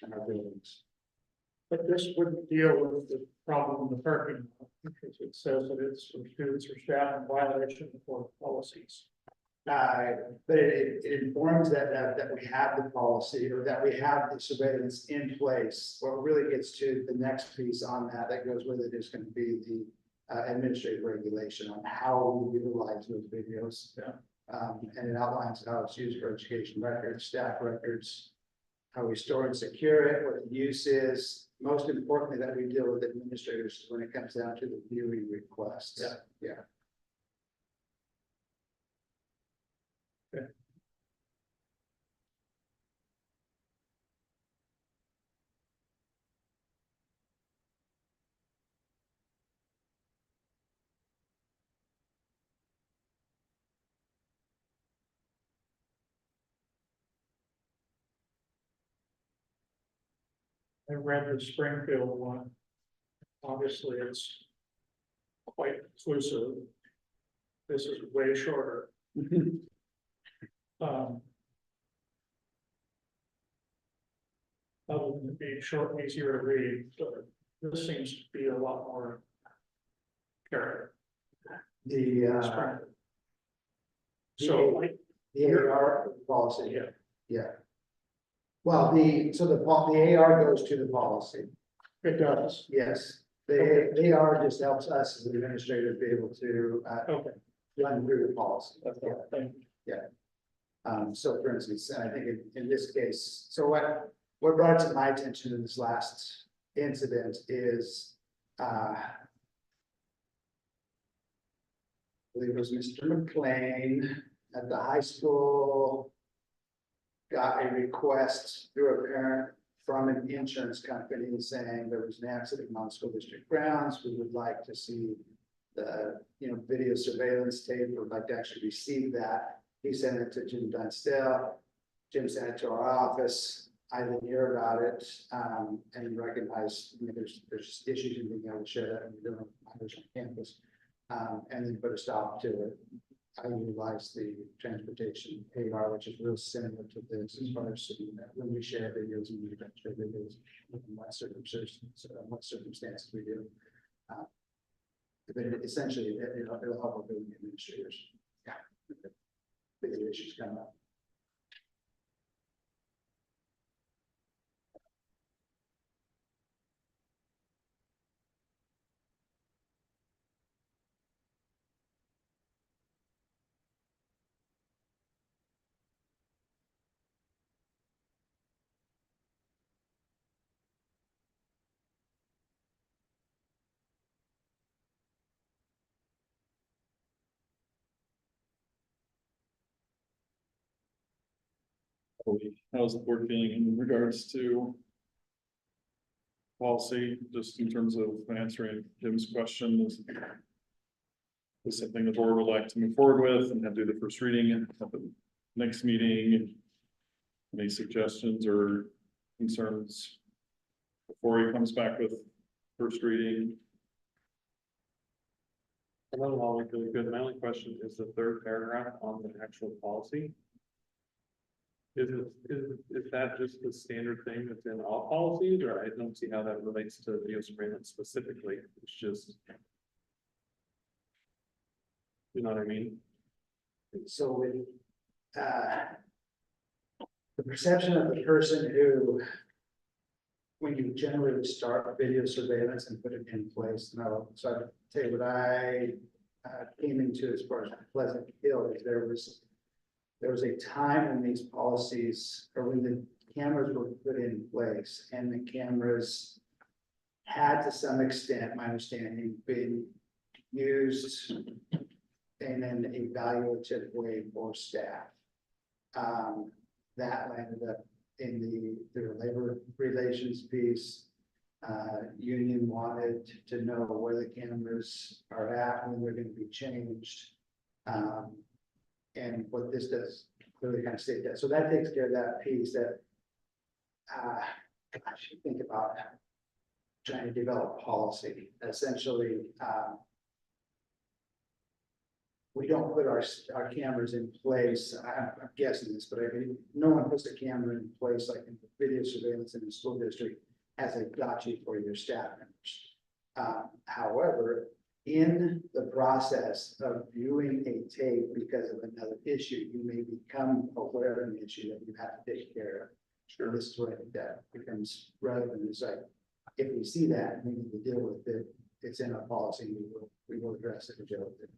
and our buildings. But this wouldn't deal with the problem in the parking lot, because it says that it's for students or staff in violation of board policies. But it informs that we have the policy or that we have the surveillance in place. What really gets to the next piece on that goes with it is going to be the administrative regulation on how we utilize those videos. And it outlines how it's used for education records, staff records, how we store and secure it, what the use is. Most importantly, that we deal with administrators when it comes down to the viewing requests. Yeah. I read the Springfield one. Obviously, it's quite inclusive. This is way shorter. Other than it being short and easier to read, but this seems to be a lot more character. The So like, the AR policy. yeah, Yeah. Well, the AR goes to the policy. it does. Yes. The AR just helps us as an administrator be able to Okay. run through the policy. Yeah. Thank you. So for instance, I think in this case, so what brought to my attention in this last incident is, I believe it was Mr. McLean at the high school got a request through a parent from an insurance company saying there was an accident on school district grounds. We would like to see the, video surveillance tape, would like to actually receive that. He sent it to Jim Dunstall. Jim sent it to our office. I didn't hear about it, and recognized, there's issues in being able to share that when you're doing minors on campus. And then put a stop to it. I utilize the transportation AR, which is real similar to this as far as when we share videos and we share videos, in what circumstances we do. But essentially, it'll help our building administrators. Yeah. Big issues come up. How's the board feeling in regards to policy, just in terms of answering Jim's question? Is this something the board would like to move forward with and have do the first reading at the next meeting? Any suggestions or concerns before he comes back with first reading? I don't know, like, really good. My only question is the third paragraph on the actual policy. Is that just the standard thing that's in all policies, or I don't see how that relates to video surveillance specifically, it's just. You know what I mean? So with, the perception of the person who, when you generally start video surveillance and put it in place, no, so I'll tell you what I came into as far as Pleasant Hill, is there was a time when these policies, or when the cameras were put in place, and the cameras had to some extent, my understanding, been used in an evaluative way for staff. That landed up in the labor relations piece. Union wanted to know where the cameras are at, when they're going to be changed. And what this does clearly kind of state that. So that takes care of that piece that I should think about trying to develop policy. Essentially, we don't put our cameras in place. I'm guessing this, but no one puts a camera in place like in video surveillance in the school district as a gotcha for your staff members. However, in the process of viewing a tape because of another issue, you may become aware of an issue that you have to take care of. Sure, this is where that becomes relevant. It's like, if we see that, we need to deal with it. It's in our policy. We will address it and deal with it.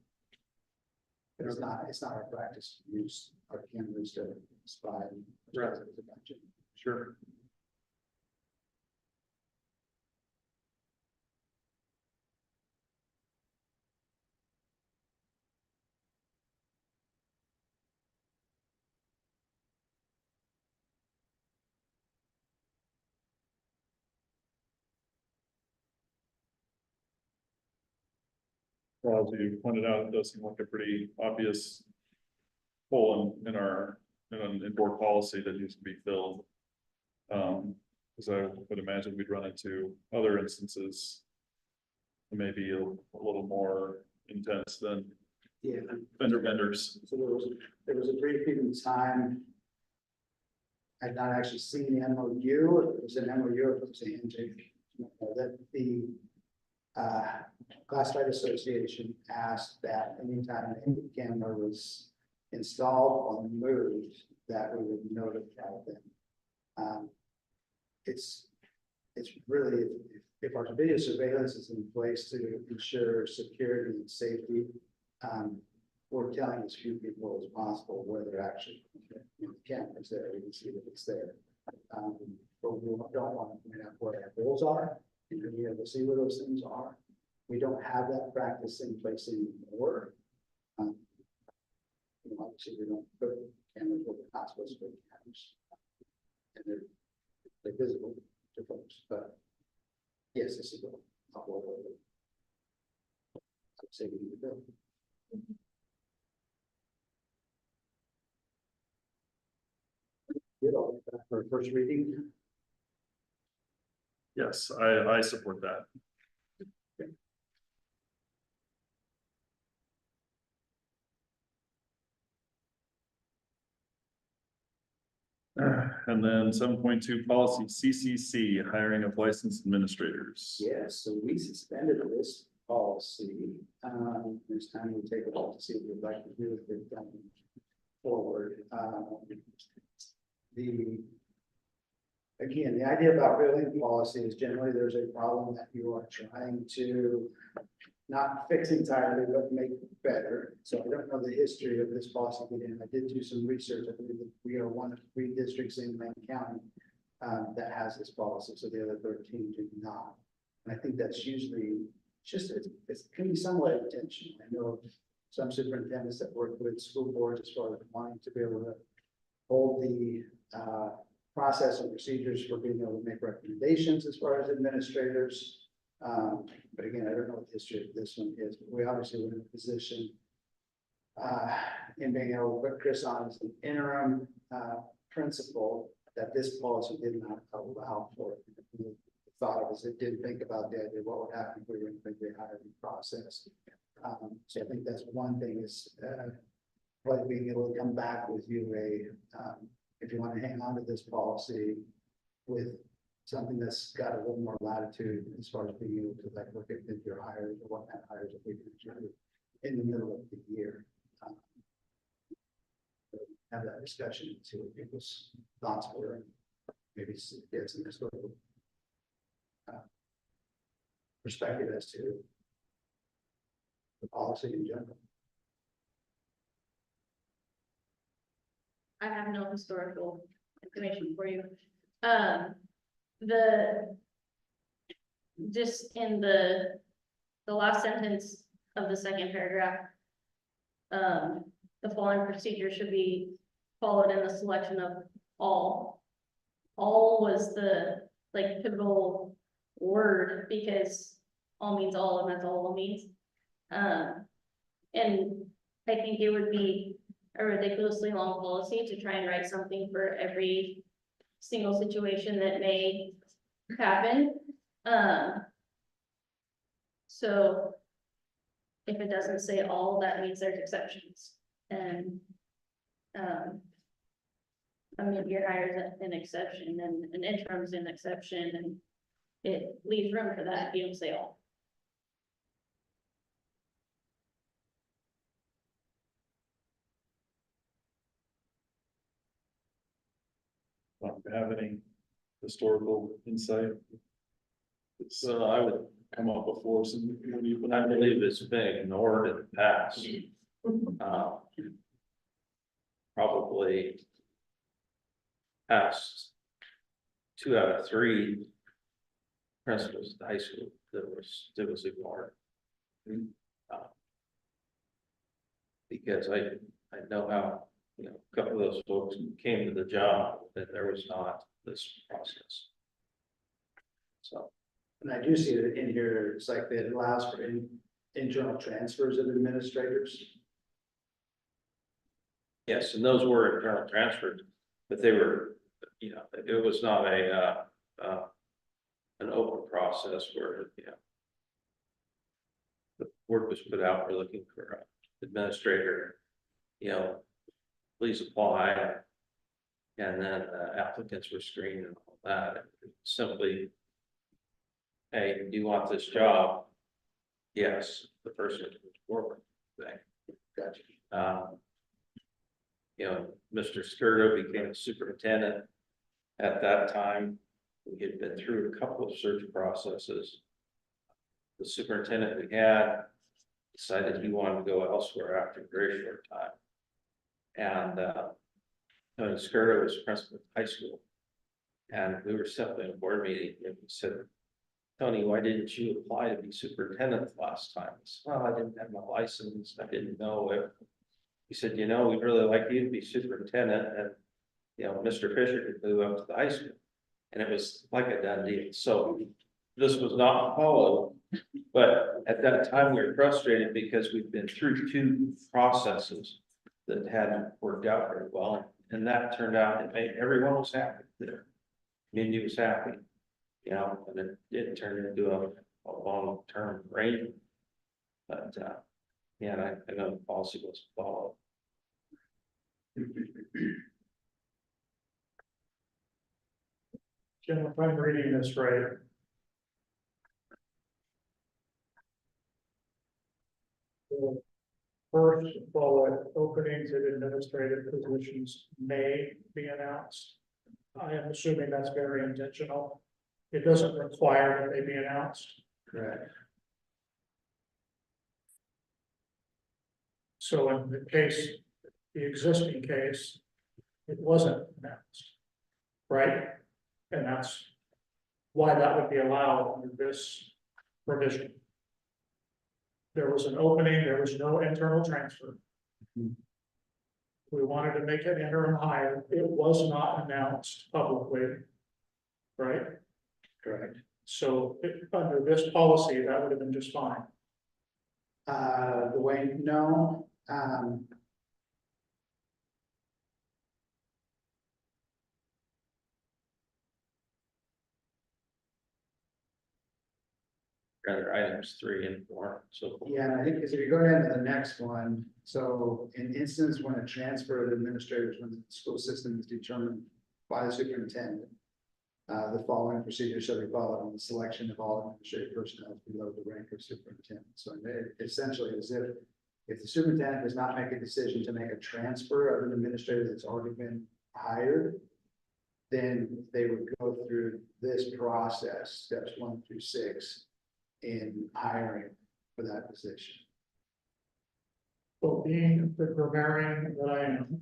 It's not our practice to use our cameras to spy. Right. Sure. Well, as you pointed out, it does seem like a pretty obvious hole in our, in board policy that needs to be filled. Because I would imagine we'd run into other instances that may be a little more intense than Yeah. vendors. So there was a brief period of time. I'd not actually seen the MOU. If it was an MOU, if it was a handshake. That the Classified Association asked that anytime any camera was installed or moved, that we would notify them. It's really, if our video surveillance is in place to ensure security and safety, we're telling as few people as possible where they're actually, the camera's there, we can see that it's there. But we don't want to point out where our goals are, and be able to see where those things are. We don't have that practice in place anymore. Obviously, we don't put cameras where we're not supposed to put cameras, and they're visible to folks. But yes, this is a whole. I'd say we need to build. Good, all that for first reading. Yes, I support that. And then 7.2 policy CCC, hiring of licensed administrators. Yes, so we suspended this policy. This time we take a look to see what we'd like to do with it going forward. Again, the idea about building policy is generally there's a problem that you are trying to not fix entirely, but make better. So I don't know the history of this policy. I did do some research. I believe that we are one of 3 districts in Lane County that has this policy. So the other 13 do not. And I think that's usually just, it can be somewhat intentional. I know of some superintendents that work with school boards as far as wanting to be able to hold the process and procedures for being able to make recommendations as far as administrators. But again, I don't know what the history of this one is, but we obviously were in a position in being able to put Chris on as an interim principal, that this policy did not allow for. The thought of it didn't think about the idea of what would happen if we were in the hiring process. So I think that's one thing is like being able to come back with you if you want to hang on to this policy with something that's got a little more latitude as far as being able to like look at your hires or what kind of hires that we can do in the middle of the year. Have that discussion and see what people's thoughts were, and maybe get some historical perspective as to the policy in general. I have no historical information for you. Just in the last sentence of the second paragraph, the following procedure should be followed in the selection of all. All was the like pivotal word because all means all, and that's all it means. And I think it would be a ridiculously long policy to try and write something for every single situation that may happen. So if it doesn't say all, that means there's exceptions. And a mid-year hire is an exception, and an interim is an exception, and it leaves room for that if you don't say all. Have any historical insight? So I would, Come up before some, when you. I believe it's been ignored in the past. Probably past 2 out of 3 principals at the high school that was ignored. Because I know how, you know, a couple of those folks came to the job that there was not this process. So, And I do see it in here, it's like that it allows for internal transfers of administrators. yes, and those were internal transfers, but they were, you know, it was not an open process where, you know, the word was put out, we're looking for an administrator, you know, please apply. And then applicants were screened and all that. Simply, hey, do you want this job? Yes, the person was forward. Gotcha. You know, Mr. Skirdo became a superintendent. At that time, we had been through a couple of search processes. The superintendent we had decided he wanted to go elsewhere after a very short time. And Tony Skirdo was principal of high school. And we were simply in a board meeting and we said, Tony, why didn't you apply to be superintendent last time? He said, well, I didn't have my license. I didn't know it. He said, you know, we'd really like you to be superintendent, and, you know, Mr. Fisher could move up to the high school. And it was like a done deal. So this was not followed. But at that time, we were frustrated because we've been through 2 processes that hadn't worked out very well. And that turned out, it made everyone was happy there. Community was happy, you know, and it did turn into a long-term arrangement. But yeah, I know the policy was followed. Jim, if I'm reading this right. The first bullet, openings at administrative positions may be announced. I am assuming that's very intentional. It doesn't require that they be announced. Correct. So in the case, the existing case, it wasn't announced, right? And that's why that would be allowed under this provision. There was an opening, there was no internal transfer. we wanted to make an interim hire, it was not announced publicly. Right? Correct. So under this policy, that would have been just fine. The way, no, rather items 3 and 4, so. yeah, and I think, because if you go down to the next one, so in instance when a transfer of administrators when the school system is determined by the superintendent. The following procedure shall be followed on the selection of all administrative personnel below the rank of superintendent. So it essentially is if the superintendent does not make a decision to make a transfer of an administrator that's already been hired, then they would go through this process, steps 1 through 6, in hiring for that position. So being the grammarian that I am,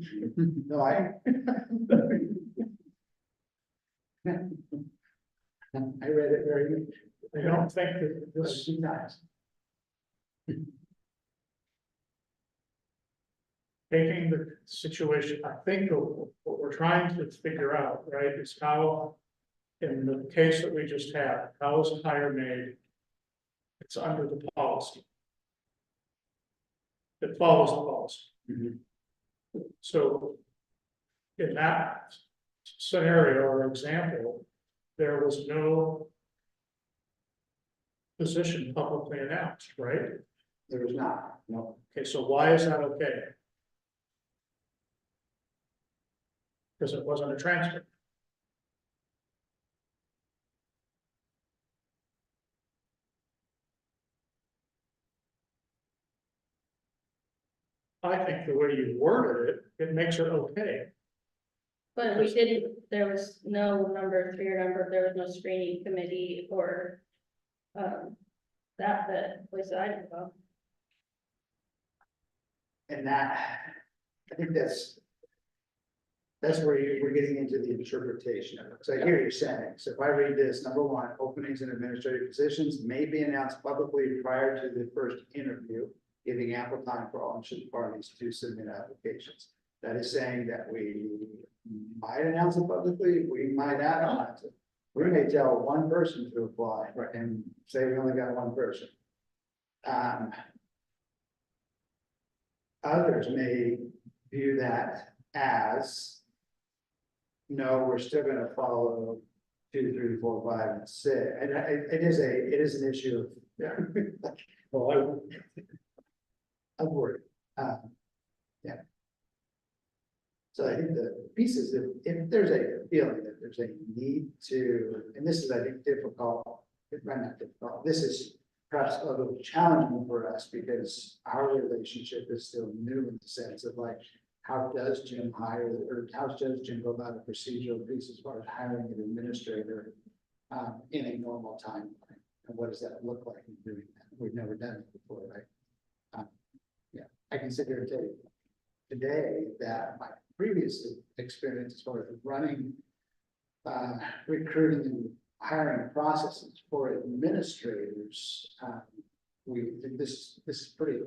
No, I read it very, I don't think that this this, is nice. taking the situation, I think what we're trying to figure out, right, is how. In the case that we just had, how is a hire made? It's under the policy. It follows the policy. Mhm. So. In that scenario or example, there was no. Position publicly announced, right? There was not, no. Okay, so why is that okay? Because it wasn't a transfer. I think the way you worded it, it makes it okay. But we didn't, there was no number 3 or number, there was no screening committee or. That, at least I didn't know. And that, I think that's where we're getting into the interpretation of it. So I hear you saying, so if I read this, number 1, openings in administrative positions may be announced publicly prior to the first interview, giving ample time for all interested parties to submit applications. That is saying that we might announce it publicly, we might not announce it. We may tell one person to apply and say we only got one person. Others may view that as, no, we're still gonna follow 2, 3, 4, 5, and 6. And it is an issue of, yeah. Well, I'm worried. Yeah. So I think the pieces that if there's a feeling that there's a need to, and this is, I think, difficult, it might not difficult, this is perhaps a little challenging for us because our relationship is still new in the sense of like, how does Jim hire, or how does Jim go about a procedural piece as far as hiring an administrator in a normal timeline? And what does that look like in doing that? We've never done it before, right? Yeah, I can sit here and tell you today that my previous experience as far as running recruiting and hiring processes for administrators, we think this is pretty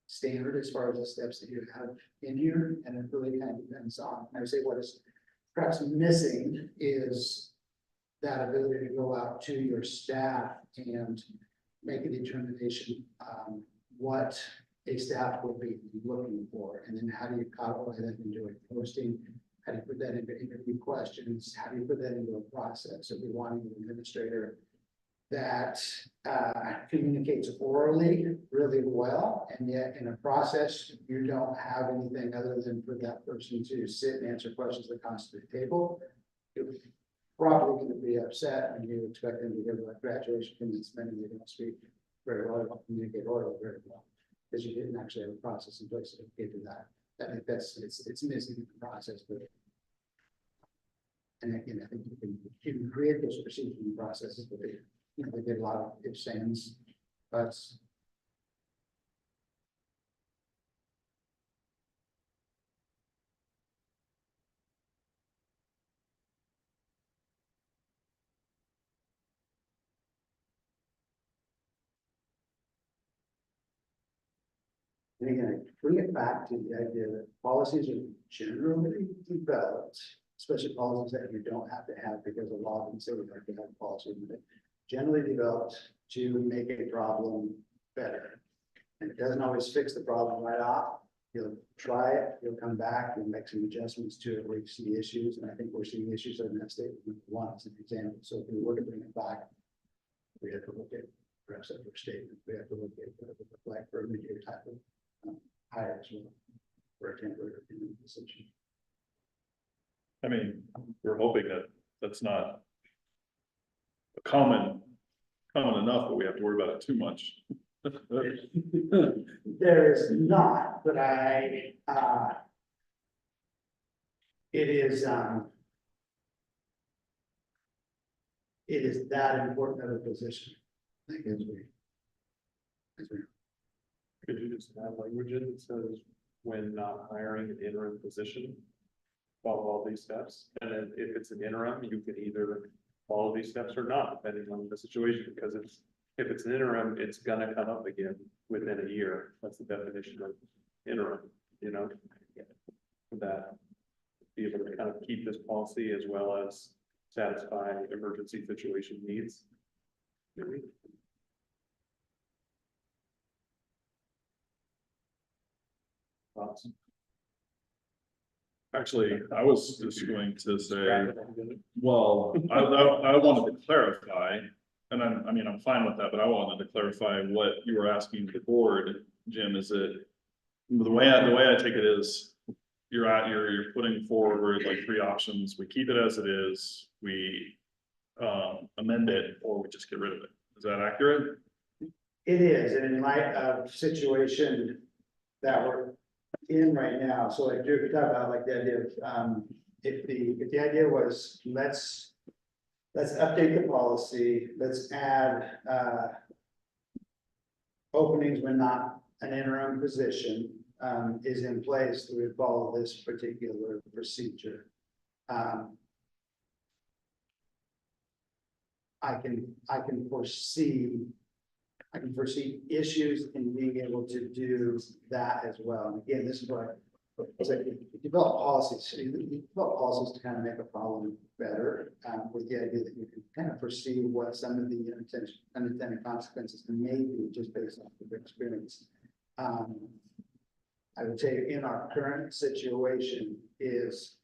standard as far as the steps that you have in here, and it really kind of depends on. I would say what is perhaps missing is that ability to go out to your staff and make a determination what a staff will be looking for, and then how do you codify that into a posting? How do you put that into interview questions? How do you put that into a process? If we want an administrator that communicates orally really well, and yet in a process, you don't have anything other than for that person to sit and answer questions that comes to the table, you're probably going to be upset when you expect them to give a graduation commencement and they don't speak very well, don't communicate orally very well, because you didn't actually have a process in place to get to that. I think it's missing in the process, but. And again, I think you can create those procedures and processes, but they did a lot of ifs, ands, buts. And again, bring it back to the idea that policies are generally developed, especially policies that you don't have to have because a law can say you have to have a policy, but generally developed to make a problem better. And it doesn't always fix the problem right off. You'll try it, you'll come back, you'll make some adjustments to it where you see issues, and I think we're seeing issues in that statement one as an example. So if we were to bring it back, we have to look at the rest of our statement, we have to look at the black for immediate type of hire as well for a temporary position. I mean, we're hoping that that's not common enough, but we have to worry about it too much. There is not, but it is that important of a position. I think as we. Could you just add language in that says when not hiring an interim position? Follow all these steps, and then if it's an interim, you can either follow these steps or not, depending on the situation, because if it's an interim, it's gonna come up again within a year. That's the definition of interim, you know? That be able to kind of keep this policy as well as satisfy emergency situation needs. Maybe. Thoughts? Actually, I was just going to say, well, I wanted to clarify, and I mean, I'm fine with that, but I wanted to clarify what you were asking the board, Jim, is it, the way I take it is, you're putting forward like three options, we keep it as it is, we amend it, or we just get rid of it. Is that accurate? It is, and in light of situation that we're in right now, so like you're talking about like the idea of, if the idea was, let's update the policy, let's add, openings when not an interim position, is in place, we would follow this particular procedure. I can foresee issues in being able to do that as well. And again, this is what, it's like, you develop policies, you develop policies to kind of make a problem better, with the idea that you can kind of foresee what some of the unintended consequences may be just based off of experience. I would say in our current situation is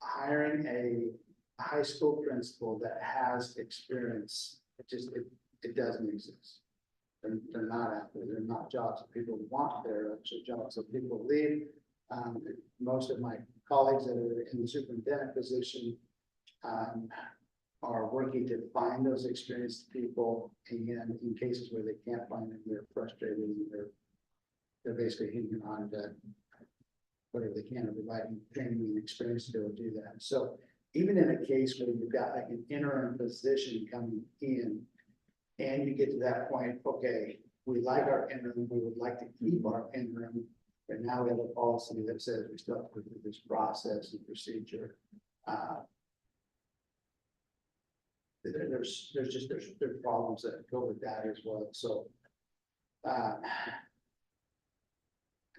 hiring a high school principal that has experience, it doesn't exist. They're not out there, they're not jobs that people want, they're actually jobs that people leave. Most of my colleagues that are in the superintendent position are working to find those experienced people, and in cases where they can't find them, they're frustrated, and they're basically hanging on to whatever they can, providing training and experience to be able to do that. So even in a case where you've got like an interim position coming in, and you get to that point, okay, we like our interim, we would like to keep our interim, but now we have a policy that says we still have to go through this process and procedure. There's problems that go with that as well. So, and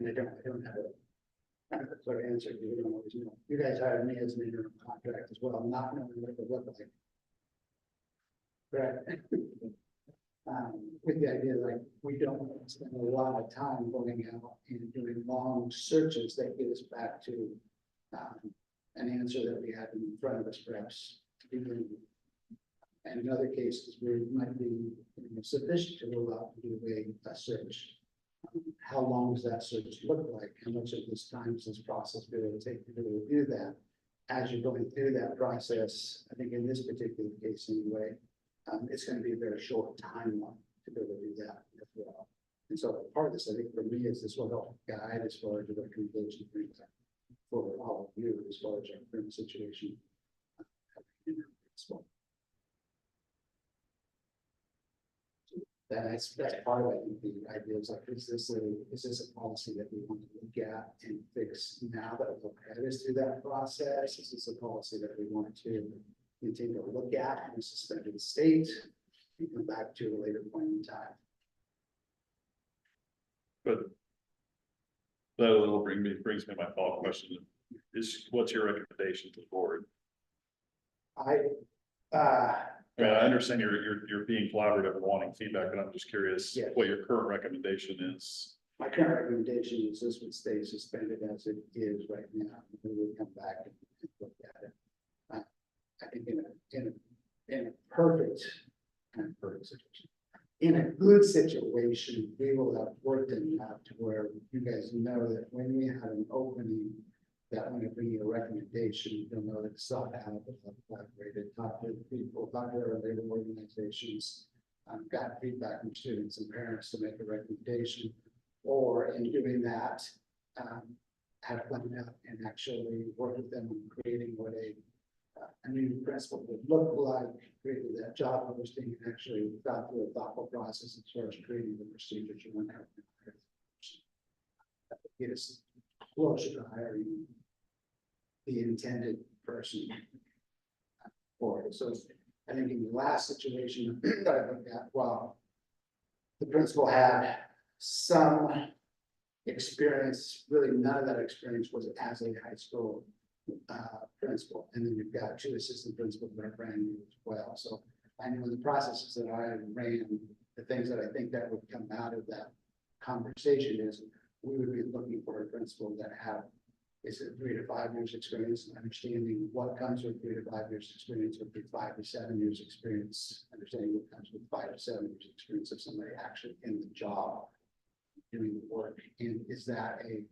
I don't have a clear answer. You don't always know. You guys hired me as an interim contract as well, not knowing what it would look like. Right. With the idea like we don't want to spend a lot of time going out and doing long searches that get us back to an answer that we have in front of us, perhaps to begin with. And in other cases, where it might be sufficient to go out and do a search. How long does that search look like? How much of this time does this process be able to take to be able to do that? As you're going through that process, I think in this particular case anyway, it's going to be a very short timeline to be able to do that as well. And so part of this, I think for me, is this will help guide as far as the recommendation for all of you as far as our current situation. That's part of it. The idea is like, is this a policy that we want to look at and fix now that we'll head us through that process? Is this a policy that we want to continue to look at in a suspended state and come back to a later point in time? But That brings me my follow-up question, is what's your recommendation to the board? I I mean, I understand you're being collaborative and wanting feedback, but I'm just curious Yes. what your current recommendation is. My current recommendation is this would stay suspended as it is right now, and we would come back and look at it. I think in a perfect situation, in a good situation, we will have worked enough to where you guys know that when we have an opening, that when I bring you a recommendation, you'll know that it's sought out, collaborated, talk to people, talk to other labor organizations, got feedback from students and parents to make a recommendation. Or in doing that, have them out and actually work with them on creating what a new principal would look like, creating that job posting, and actually got through a thoughtful process as far as creating the procedures you want to have. That would get us closer to hiring the intended person for it. So I think in the last situation that I looked at, well, the principal had some experience, really none of that experience was as a high school principal. And then you've got 2 assistant principals that are brand new as well. So I know in the processes that I ran, the things that I think that would come out of that conversation is we would be looking for a principal that have is it 3 to 5 years experience and understanding what comes with 3 to 5 years experience would be 5 to 7 years experience, understanding what comes with 5 to 7 years experience of somebody actually in the job doing the work. And is that a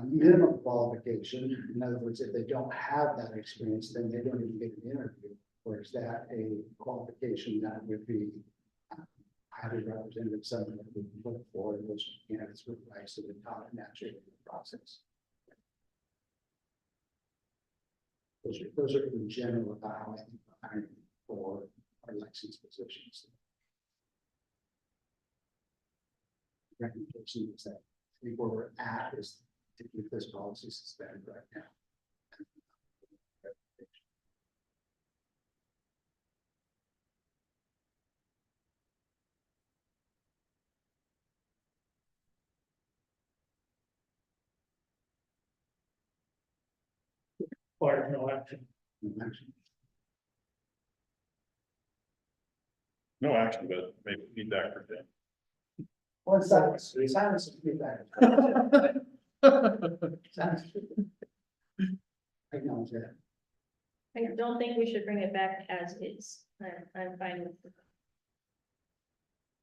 minimum qualification? In other words, if they don't have that experience, then they don't even get an interview. Or is that a qualification that would be highly representative, something that we can look for, which candidates would rise to the top naturally in the process? Those are in general about how I think hiring for our licensed positions. Recommendation is that I think where we're at is to keep this policy suspended right now. Or no action. No action, but maybe feedback for them. Well, silence and feedback. Silence. I know that. I don't think we should bring it back as is. I'm fine with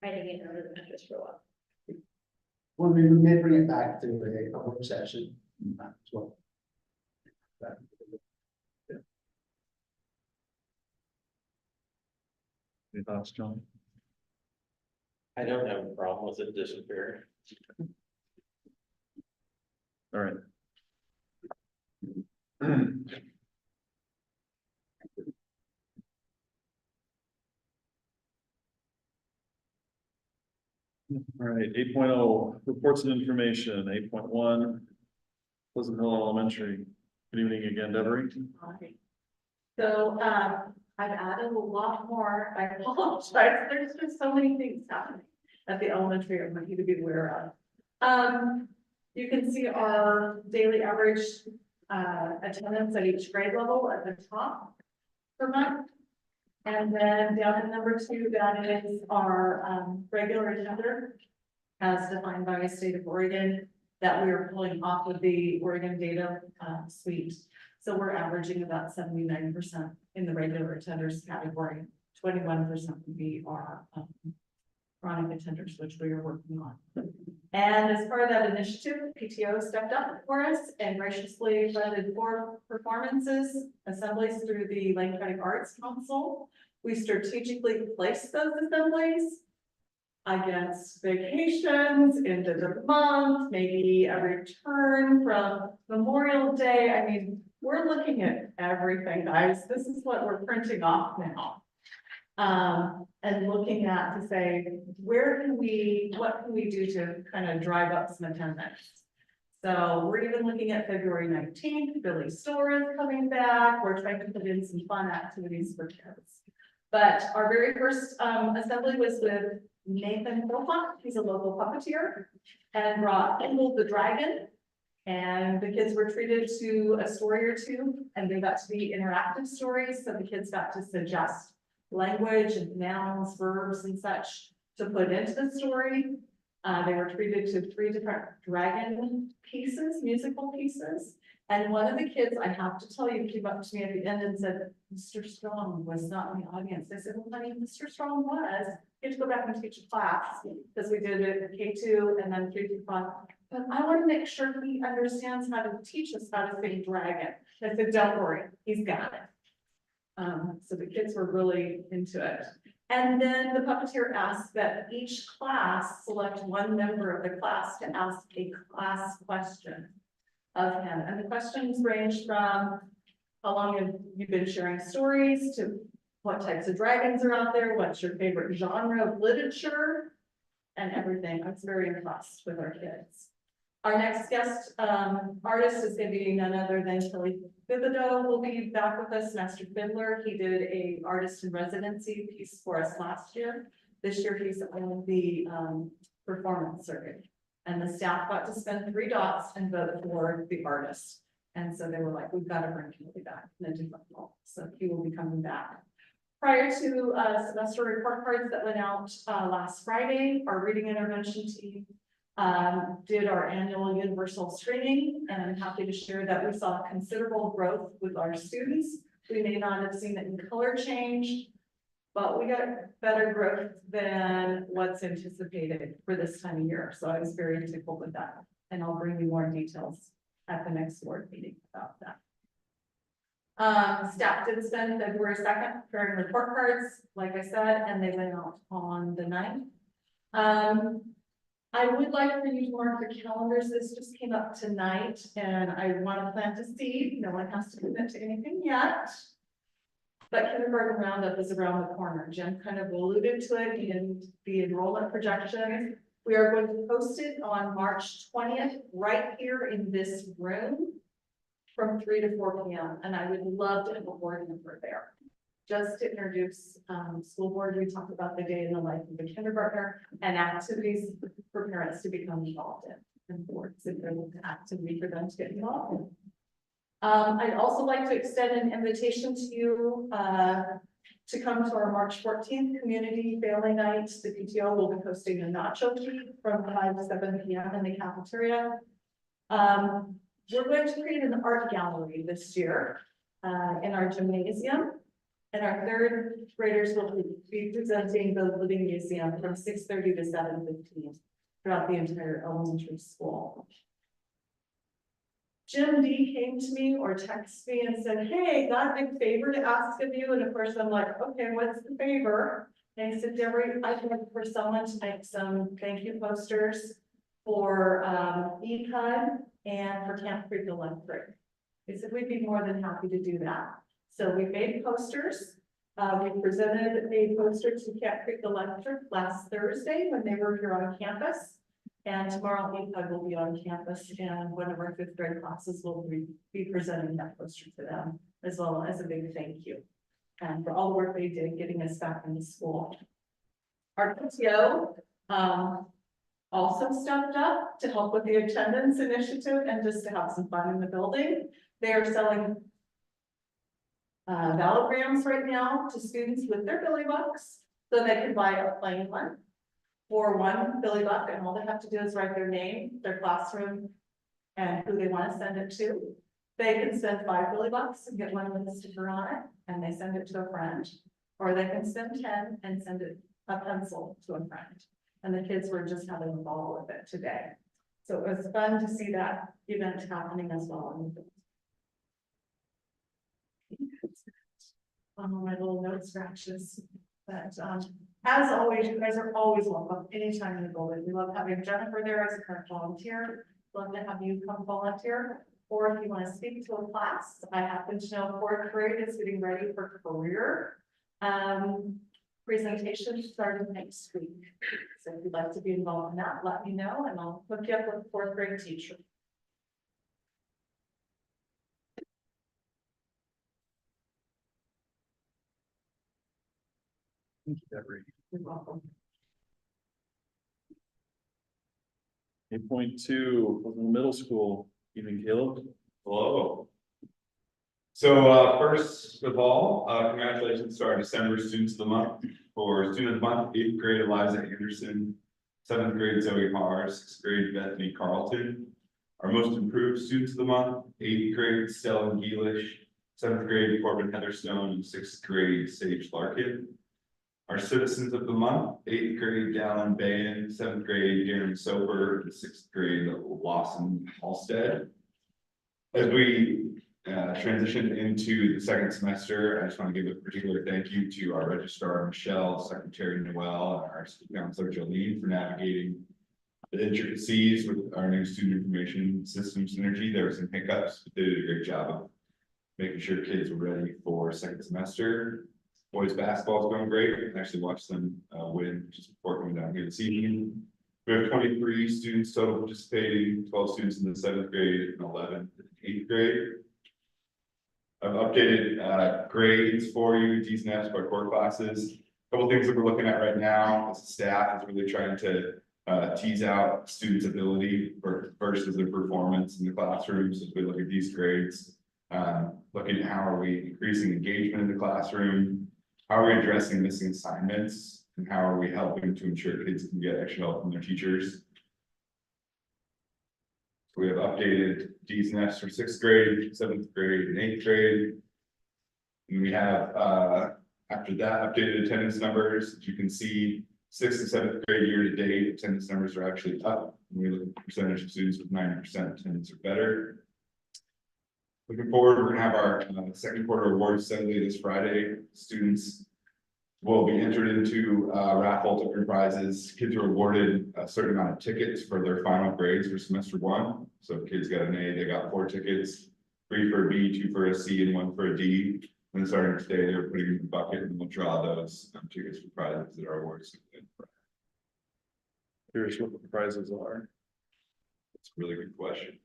hiding it under the mattress for a while. Well, we may bring it back to a work session as well. Any thoughts, John? I don't have a problem with it disappearing. All right. All right, 8.0 reports and information, 8.1 Pleasant Hill Elementary. Good evening again, Deborah. So, I've added a lot more, I apologize, there's just so many things happening at the elementary I want you to be aware of. You can see our daily average, attendance at each grade level at the top per month. And then down in number 2, that is our, regular attender as defined by the state of Oregon that we are pulling off of the Oregon data, suite. So we're averaging about 79% in the regular attenders category. 21% would be our chronic attenders, which we are working on. And as part of that initiative, PTO stepped up for us and graciously funded 4 performances, assemblies through the Lake County Arts Council. We strategically placed those assemblies against vacations, into the month, maybe a return from Memorial Day. I mean, we're looking at everything, guys. This is what we're printing off now. And looking at to say, what can we do to kind of drive up some attendance? So we're even looking at February 19th, Billy's store is coming back. We're trying to put in some fun activities for kids. But our very first assembly was with Nathan Philpott. He's a local puppeteer. and brought Emerald the Dragon. And the kids were treated to a story or two, and they got to be interactive stories, so the kids got to suggest language and nouns, verbs and such to put into the story. They were treated to 3 different dragon pieces, musical pieces. And one of the kids, I have to tell you, came up to me at the end and said, Mr. Strong was not in the audience. I said, well, honey, Mr. Strong was. You have to go back and teach a class, because we did it in K2 and then K2 but I want to make sure he understands how to teach us how to say dragon. I said, don't worry, he's got it. So the kids were really into it. And then the puppeteer asked that each class select one member of the class to ask a class question of him. And the questions range from how long have you been sharing stories to what types of dragons are out there, what's your favorite genre of literature, and everything. I was very impressed with our kids. Our next guest artist is going to be none other than Kelly Thibodeau. Will be back with us, Master Fiddler. He did a artist in residency piece for us last year. This year he's on the performance circuit. And the staff got to spend 3 dots and vote for the artist. And so they were like, we've got to bring Kelly back in a different role. So he will be coming back. Prior to semester report cards that went out last Friday, our reading intervention team did our annual universal screening, and I'm happy to share that we saw considerable growth with our students. We may not have seen it in color change, but we got better growth than what's anticipated for this time of year. So I was very tickled with that, and I'll bring you more details at the next board meeting about that. Staff did spend February 2nd preparing report cards, like I said, and they went out on the 9th. I would like for you to mark your calendars. This just came up tonight, and I want to plant a seed. No one has to commit to anything yet. But kindergarten roundup is around the corner. Jen kind of alluded to it in the enrollment projections. We are going to post it on March 20th, right here in this room from 3 to 4 p.m. And I would love to have a board member there. Just to introduce school board, we talked about the day in the life of the kindergartner and activities for parents to become involved in. And boards, if they're looking at activity for them to get involved in. I'd also like to extend an invitation to you to come to our March 14th community family night. The PTO will be hosting a nacho tea from 5 to 7 p.m. in the cafeteria. We're going to create an art gallery this year in our gymnasium. And our 3rd graders will be presenting the Living Museum from 6:30 to 7:15 throughout the entire elementary school. Jim D came to me or texted me and said, hey, got a big favor to ask of you. And of course, I'm like, okay, what's the favor? And he said, Deborah, I'd like for someone to make some thank you posters for ECUD and for Camp Creek Electric. He said, we'd be more than happy to do that. So we made posters. We presented a poster to Camp Creek Electric last Thursday when they were here on campus. And tomorrow ECUD will be on campus, and one of our 5th grade classes will be presenting that poster to them, as well as a big thank you. And for all the work they did getting us back into school. Our PTO also stepped up to help with the attendance initiative and just to have some fun in the building. They are selling valograms right now to students with their Billy Bucks, so they can buy a plain one for 1 Billy Buck, and all they have to do is write their name, their classroom, and who they want to send it to. They can send 5 Billy Bucks and get one with a sticker on it, and they send it to a friend, or they can send 10 and send it a pencil to a friend. And the kids were just having a ball with it today. So it was fun to see that event happening as well. My little note scratches, but as always, you guys are always welcome anytime in the building. We love having Jennifer there as a current volunteer. Love to have you come volunteer, or if you want to speak to a class. I happen to know 4th grade is getting ready for career presentation starting next week. So if you'd like to be involved in that, let me know, and I'll hook you up with a 4th grade teacher. Thank you, Deborah. You're welcome. 8.2, middle school, evening Caleb. Hello. So, first of all, congratulations to our December Students of the Month. For Student of the Month, 8th grade Eliza Anderson, 7th grade Zoe Har, 6th grade Bethany Carlton. Our most improved Students of the Month, 8th grade Stella Geelish, 7th grade Corbin Heatherstone, and 6th grade Sage Larkin. Our Citizens of the Month, 8th grade Dallin Bayan, 7th grade Darren Soper, and 6th grade Lawson Halstead. As we transition into the second semester, I just want to give a particular thank you to our registrar, Michelle, Secretary Noel, and our school counselor, Jolene, for navigating the intricacies with our new student information system Synergy. There were some hiccups, but they did a great job of making sure kids were ready for second semester. Boys basketball is going great. I actually watched them win just before coming down here this evening. We have 23 students total participating, 12 students in the 7th grade and 11 in the 8th grade. I've updated grades for you, D's and F's by core classes. A couple things that we're looking at right now as a staff is really trying to tease out students' ability versus their performance in the classrooms as we look at these grades. Looking at how are we increasing engagement in the classroom, how are we addressing missing assignments, and how are we helping to ensure kids can get extra help from their teachers. We have updated D's and F's for 6th grade, 7th grade, and 8th grade. And we have, after that, updated attendance numbers. As you can see, 6th and 7th grade year to date, attendance numbers are actually up. When we look at the percentage of students with 90% attendance or better. Looking forward, we're gonna have our second quarter awards assembly this Friday. Students will be entered into raffle different prizes. Kids are awarded a certain amount of tickets for their final grades for semester 1. So if kids got an A, they got 4 tickets, 3 for a B, 2 for a C, and 1 for a D. And then starting today, they're putting in the bucket and we'll draw those tickets for prizes that are awards. Curious what the prizes are. It's a really good question.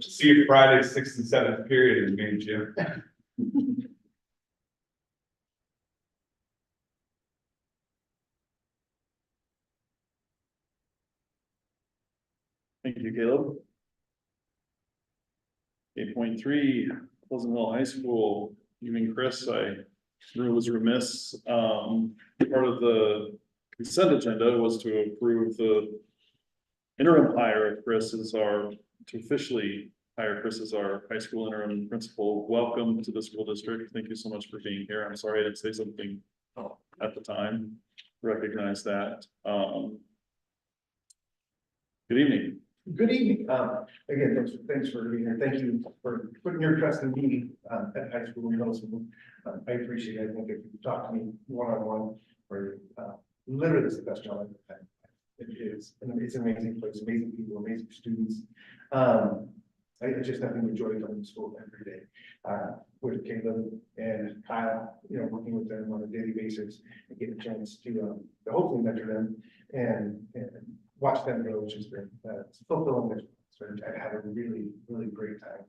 See you Friday, 6th and 7th period in May, Jim. Thank you, Caleb. 8.3, Pleasant Hill High School, evening Chris, I was remiss. Part of the consent agenda was to approve the interim hire of Chris as to officially hire Chris as our high school interim principal. Welcome to the school district. Thank you so much for being here. I'm sorry I didn't say something at the time. Recognize that. Good evening. Good evening. Again, thanks for being here. Thank you for putting your trust in me at high school and middle school. I appreciate it. I think if you talk to me one-on-one, or literally it's the best job I've had. It is, and it's an amazing place, amazing people, amazing students. I just have enjoyed coming to school every day with Caleb and Kyle, working with them on a daily basis and getting a chance to hopefully mentor them and watch them grow, which has been fulfilling. I had a really, really great time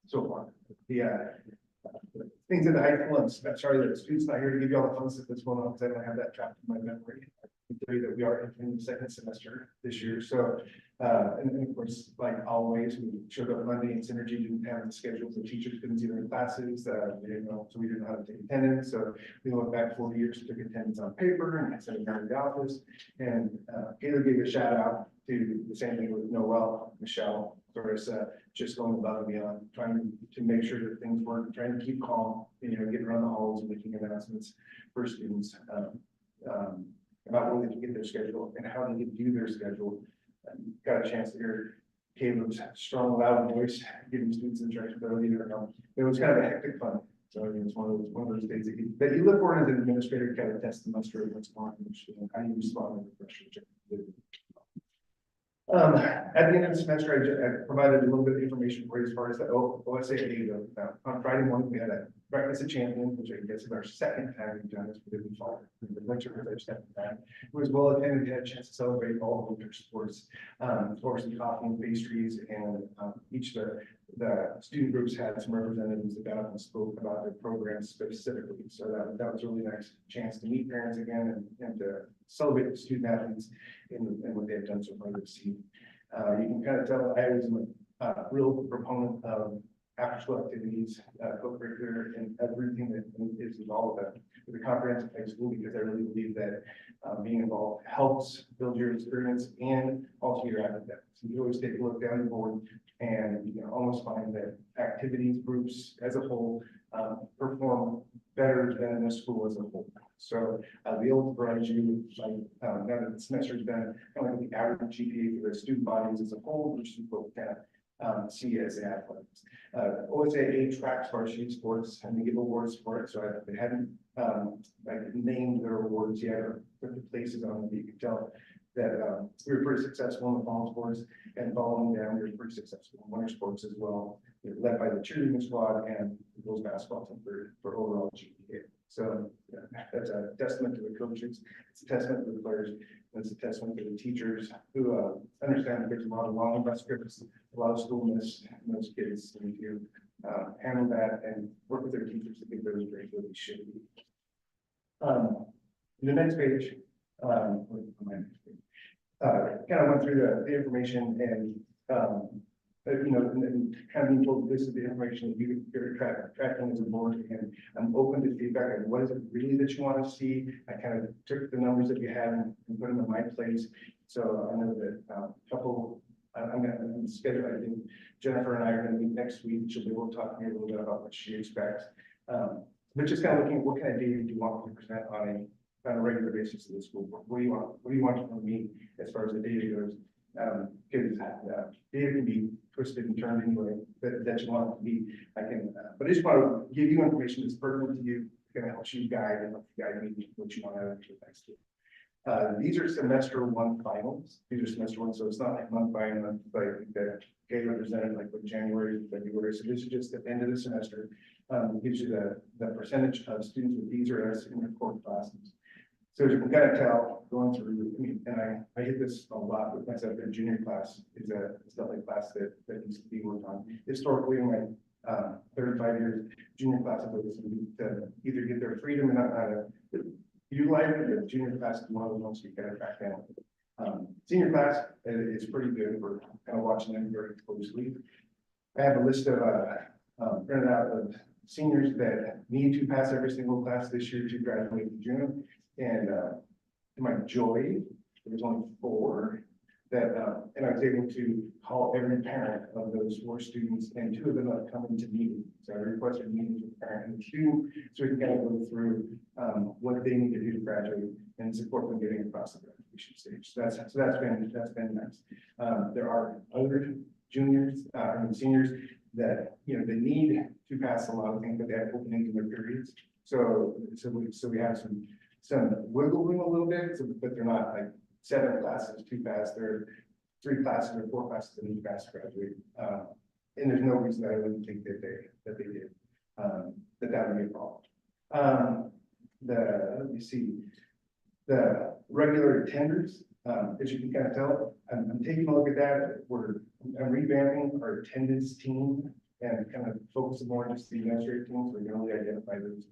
so far. The things in the high school, I'm sorry that the students not here to give you all the fun stuff that's going on because I don't have that trapped in my memory. I can tell you that we are entering the second semester this year. So, and of course, like always, we showed up Monday and Synergy didn't have the schedules. The teachers couldn't see their classes. We didn't know, so we didn't know how to take attendance. So we went back 4 years, took attendance on paper, and I sent it down to the office. And Caleb gave a shout out to the same thing with Noel, Michelle, Clarissa, just going above and beyond, trying to make sure that things work, trying to keep calm, getting around the halls and making announcements for students about when they can get their schedule and how they can do their schedule. Got a chance to hear Caleb's strong, loud voice, giving students instruction, but it was kind of a hectic fun. So it's one of those days that you look for as an administrator, kind of test the muster of what's going on, how you respond to the pressure. At the end of the semester, I provided a little bit of information for you as far as the OSAA goes. On Friday morning, we had a breakfast of champions, which I guess is our second time we've done this, we did fall. The winter was our second time. It was well attended, we had a chance to celebrate all the winter sports, over some coffee and pastries, and each of the student groups had some representatives that got up and spoke about their programs specifically. So that was a really nice chance to meet parents again and to celebrate the student athletes and what they've done so far this season. You can kind of tell I was a real proponent of after-school activities, co-curricular, and everything that is involved with a comprehensive high school, because I really believe that being involved helps build your experience and also your academics. You always take a look down the board and you can almost find that activities groups as a whole perform better than the school as a whole. So I'll be able to provide you, like, now that the semester's done, kind of like the average GPA for the student bodies as a whole, which you both kind of see as athletics. OSAA tracks varsity sports and they give awards for it. So they haven't like named their awards yet or put the places on them. You can tell that we were pretty successful in the fall sports, and following them, we were pretty successful in winter sports as well, led by the cheerleading squad and the girls basketball team for overall GPA. So that's a testament to the coaches, it's a testament to the players, and it's a testament to the teachers who understand that there's a lot of long bus scripts, a lot of school miss, and those kids need to handle that and work with their teachers to get those grades where they should be. The next page, kind of went through the information and you know, and kind of being told this is the information that you're tracking as a board, and I'm open to feedback and what is it really that you want to see. I kind of took the numbers that you had and put them in my place. So I know that I'm going to schedule, I think Jennifer and I are going to meet next week. She'll be able to talk to me a little bit about what she expects. But just kind of looking at what kind of data do you want to present on a regular basis in the school board? What do you want from me as far as the data goes? Because data can be twisted and turned any way that you want it to be. I can, but I just want to give you information that's pertinent to you, going to help you guide and help you guide me what you want out of your next year. These are semester one finals. These are semester one, so it's not like month by month, like that Kay represented like with January, February. So this is just the end of the semester. Gives you the percentage of students with these or S in your core classes. So as you can kind of tell, going through, I mean, and I hit this a lot with myself. In junior class is a definitely class that needs to be worked on. Historically, in my 35 years, junior class abilities to either get their freedom and not how to utilize it. But junior class is one of the ones you got to back down. Senior class is pretty good. We're kind of watching them very closely. I have a list of printed out of seniors that need to pass every single class this year to graduate in June. And to my joy, there's only 4 that, and I was able to call every parent of those 4 students, and 2 of them have come into meetings. So I requested meetings with the parent and the student, so we can kind of go through what they need to do to graduate and support them getting across the graduation stage. So that's been nice. There are other juniors, seniors that, you know, they need to pass a lot of things, but they have openings in their periods. So we have some wiggle room a little bit, but they're not like 7 classes too fast. They're 3 classes or 4 classes that need to pass to graduate. And there's no reason that I wouldn't think that they did, that would be a problem. Let me see, the regular attenders, as you can kind of tell, I'm taking a look at that. I'm revamping our attendance team and kind of focusing more on just the administrative team, so we can only identify those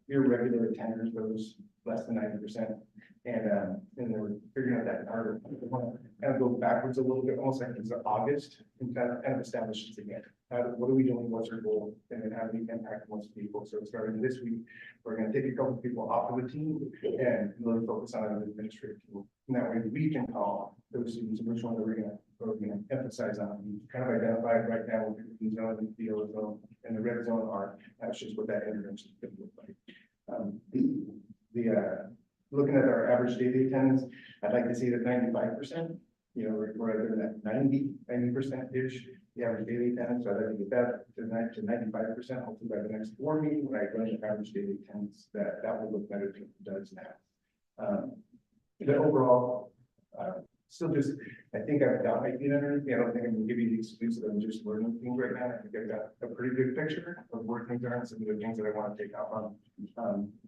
irregular attenders, those less than 90%. And then we're figuring out that harder. We want to kind of go backwards a little bit, almost like it's August, and kind of establish this again. What are we doing? What's our goal? And then how do we impact most people? So starting this week, we're going to take a couple of people off of the team and really focus on an administrative team. And that way we can call those students which one we're going to emphasize on. We kind of identified right now with the green zone, the yellow zone, and the red zone are. That's just what that intervention is going to look like. Looking at our average daily attendance, I'd like to see it at 95%. You know, we're either at 90%-ish, the average daily attendance. So I'd like to get that to 95%. Hopefully by the next board meeting, when I run the average daily attendance, that will look better than it does now. The overall still just, I think I've got my feet underneath me. I don't think I'm gonna give you the excuse that I'm just learning things right now. I think I've got a pretty good picture of where things are and some of the things that I want to take off on.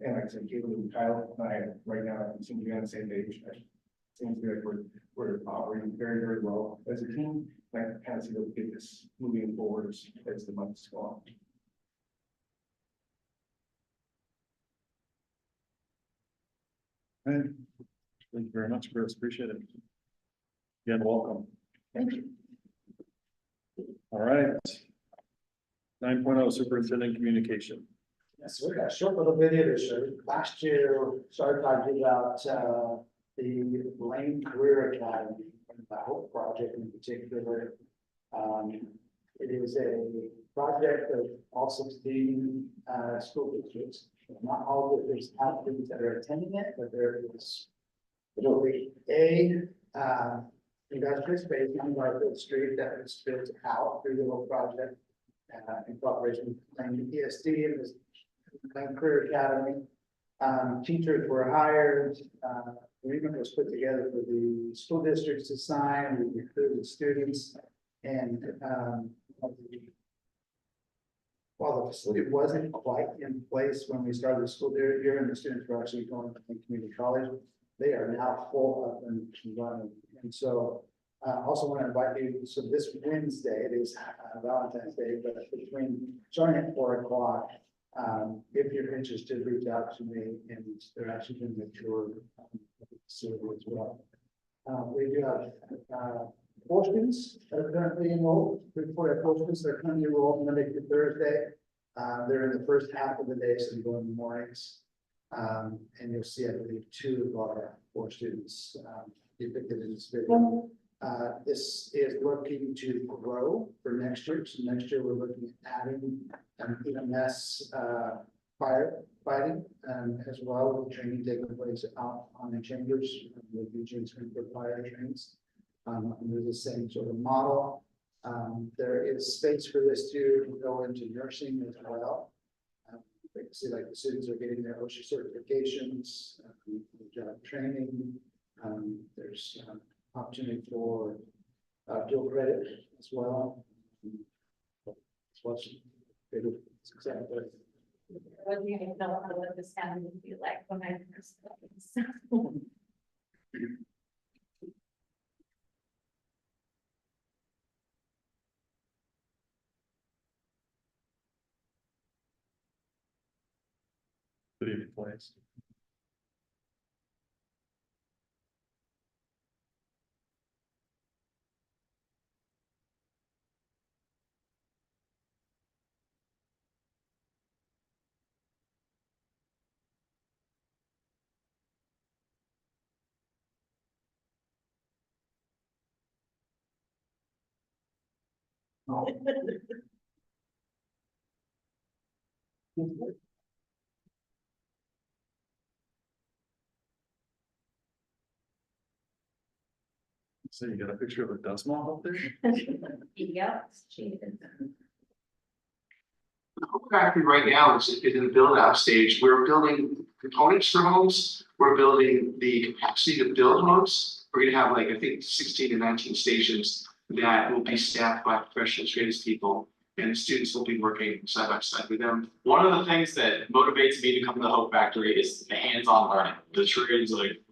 And like I said, Caleb and Kyle and I, right now, seem to be on the same page. It seems to be like we're operating very, very well as a team. And I kind of see that we get this moving forward as the months go on. Thank you very much, Chris. Appreciate it. Again, welcome. Thank you. All right. 9.0 Superintendent Communication. Yes, we got a short little video to show. Last year, started talking about the Lane Career Academy, and the Hope Project in particular. It is a project of all 16 school districts. Not all districts have students that are attending it, but there is. It'll be a industrial space on Garfield Street that was built out through the Hope Project. In cooperation with Lane ESD and the Lane Career Academy. Teachers were hired, agreement was put together for the school districts to sign, we recruited students. And while the facility wasn't quite in place when we started the school year and the students were actually going to community college, they are now full up and running. And so also want to invite you, so this Wednesday, it is Valentine's Day, but between starting at 4 o'clock, if you're interested, reach out to me, and they're actually doing a tour of the facility as well. We do have 4 students that are currently enrolled. We have 4 students that are currently enrolled Monday through Thursday. They're in the first half of the day, so they go in the mornings. And you'll see, I believe, 2 of our 4 students depicted in this video. This is looking to grow for next year. So next year, we're looking at adding an EMS firefighting as well, with training taking place out on the chambers with Eugene Sprinkler fire trains. Under the same sort of model. There is space for this to go into nursing as well. You can see like the students are getting their OSHA certifications, job training. There's opportunity for dual credit as well. Exactly. I wouldn't even know what the sound would be like when I first started. City place. So you got a picture of a dust moth up there? Yep. Factory right now is in the build out stage. We're building components for homes. We're building the capacity to build homes. We're gonna have like, I think 16 to 19 stations that will be staffed by professional tradespeople, and students will be working side by side with them. One of the things that motivates me to come to the Hope Factory is the hands-on learning. The trades like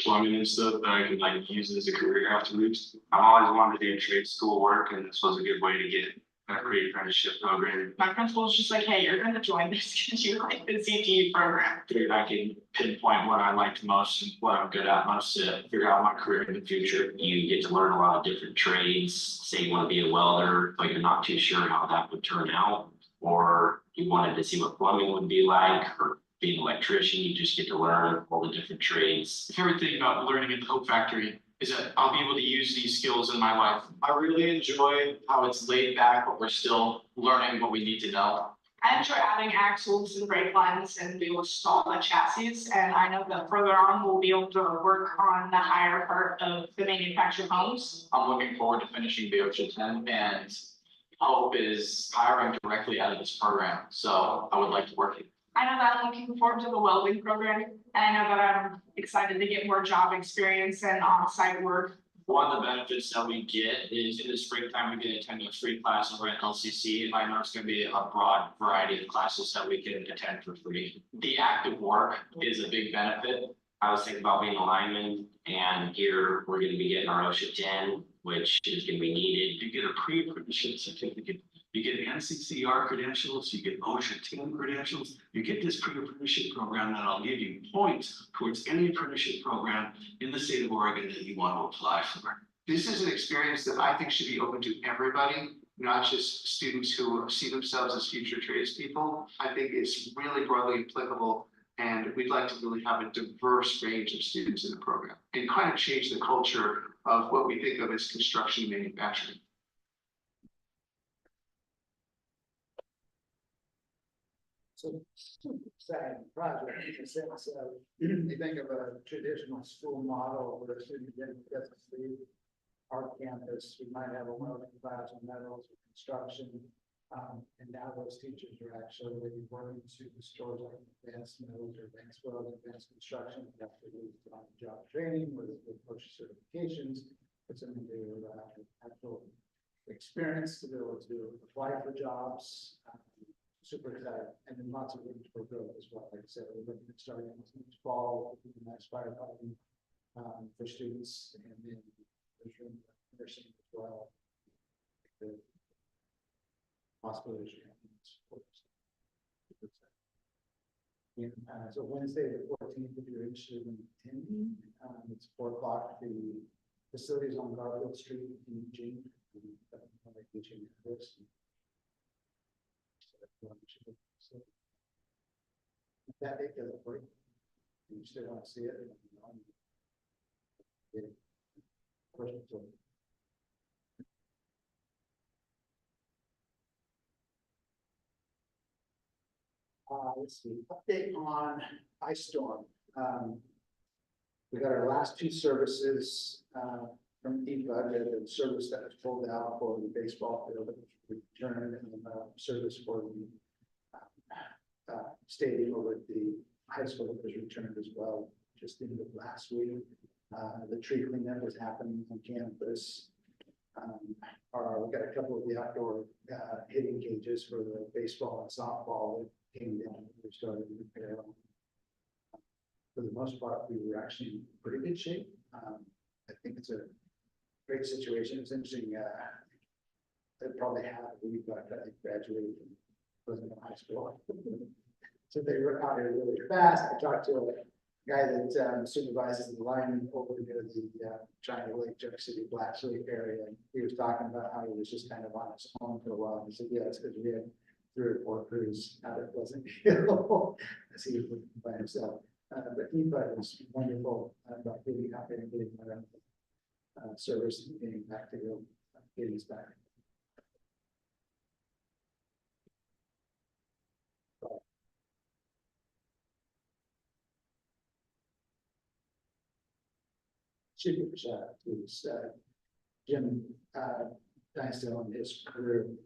plumbing and stuff that I can like use as a career afterwards. I've always wanted to do trade school work, and this was a good way to get a great apprenticeship program. My principal was just like, hey, you're gonna join this because you like the CTE program. Figured I can pinpoint what I liked most and what I'm good at most to figure out my career in the future. You get to learn a lot of different trades. Say you want to be a welder, but you're not too sure how that would turn out, or you wanted to see what plumbing would be like, or being an electrician, you just get to learn all the different trades. My favorite thing about learning at the Hope Factory is that I'll be able to use these skills in my life. I really enjoy how it's laid back, but we're still learning what we need to know. I enjoy adding axles and brake lines and be able to install the chassis, and I know that further on we'll be able to work on the higher part of the manufactured homes. I'm looking forward to finishing BOCHA 10, and Hope is hiring directly out of this program, so I would like to work I know that I'm looking forward to the welding program, and I know that I'm excited to get more job experience and on-site work. One of the benefits that we get is in the springtime, we get to attend a free class over at LCC. And I know it's gonna be a broad variety of classes that we can attend for free. The active work is a big benefit. I was thinking about being a lineman, and here we're gonna be getting our OSHA 10, which is gonna be needed. You get a pre-apprenticeship certificate, you get NCCR credentials, you get OSHA 10 credentials, you get this pre-apprenticeship program that'll give you points towards any apprenticeship program in the state of Oregon that you want to apply for. This is an experience that I think should be open to everybody, not just students who see themselves as future tradespeople. I think it's really broadly applicable, and we'd like to really have a diverse range of students in the program and kind of change the culture of what we think of as construction manufacturing. So super exciting project, in the sense of, you think of a traditional school model where a student gets to see our campus, we might have a welding class and metals or construction. And now those teachers are actually working to stores like advanced metals or advanced welding, advanced construction, they have to do on job training with push certifications, puts them into actual experience to be able to apply for jobs. Super excited, and then lots of room for growth as well. Like I said, we're looking at starting this fall, with the next firefighting for students, and then there's room for nursing as well. The possibilities. So Wednesday, the 14th, if you're interested in attending, it's 4 o'clock. The facilities on Garfield Street in Eugene. If that date doesn't break, and you still want to see it. Let's see, update on ice storm. We got our last 2 services from EPA, the service that was pulled out for the baseball field, returned, and service for the stadium over at the high school that was returned as well, just in the last week. The tree cleanup was happening on campus. We got a couple of the outdoor hitting cages for the baseball and softball that came down. We started to repair them. For the most part, we were actually in pretty good shape. I think it's a great situation. It's interesting. They probably have a week after I graduated from Pleasantville High School. So they were out here really fast. I talked to a guy that supervises the line over near the China Lake, Jeff City, Black Lake area. And he was talking about how he was just kind of on his own for a while. He said, yeah, it's because we had 3 or 4 crews out at Pleasantville as he was by himself. But EPA was wonderful about getting out there and getting around service and getting back to getting us back. Super excited. It was Jim Dynasdale and his crew.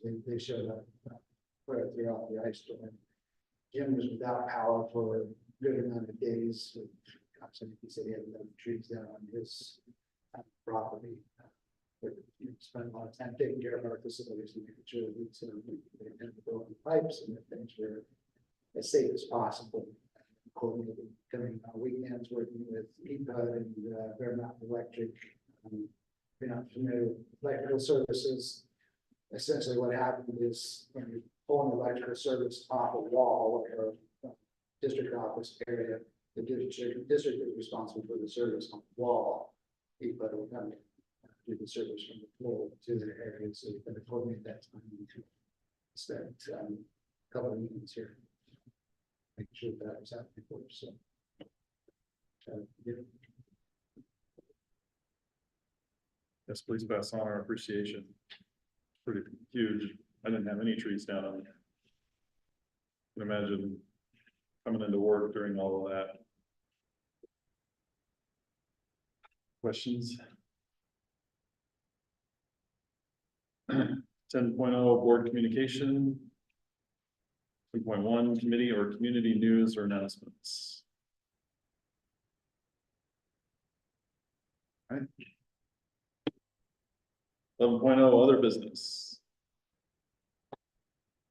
They showed up right throughout the ice storm. Jim was without power for a good amount of days. He said he had enough trees down on his property. But spent a lot of time taking care of our facilities and making sure that we had the building pipes and that things were as safe as possible. Coordinated coming on weekends, working with EPA and Bear Mountain Electric. You're not familiar with electrical services. Essentially, what happened is when you pull an electrical service off a wall or a district office area, the district is responsible for the service on the wall. EPA will come do the service from the floor to the area, so you can coordinate that time. Spent a couple of minutes here. Making sure that was happening for us. So, yeah. Yes, please pass on our appreciation. Pretty huge. I didn't have any trees down on there. I can imagine coming into work during all of that. Questions? 10.0 board communication. 2.1 committee or community news or announcements. Right. 11.0 other business.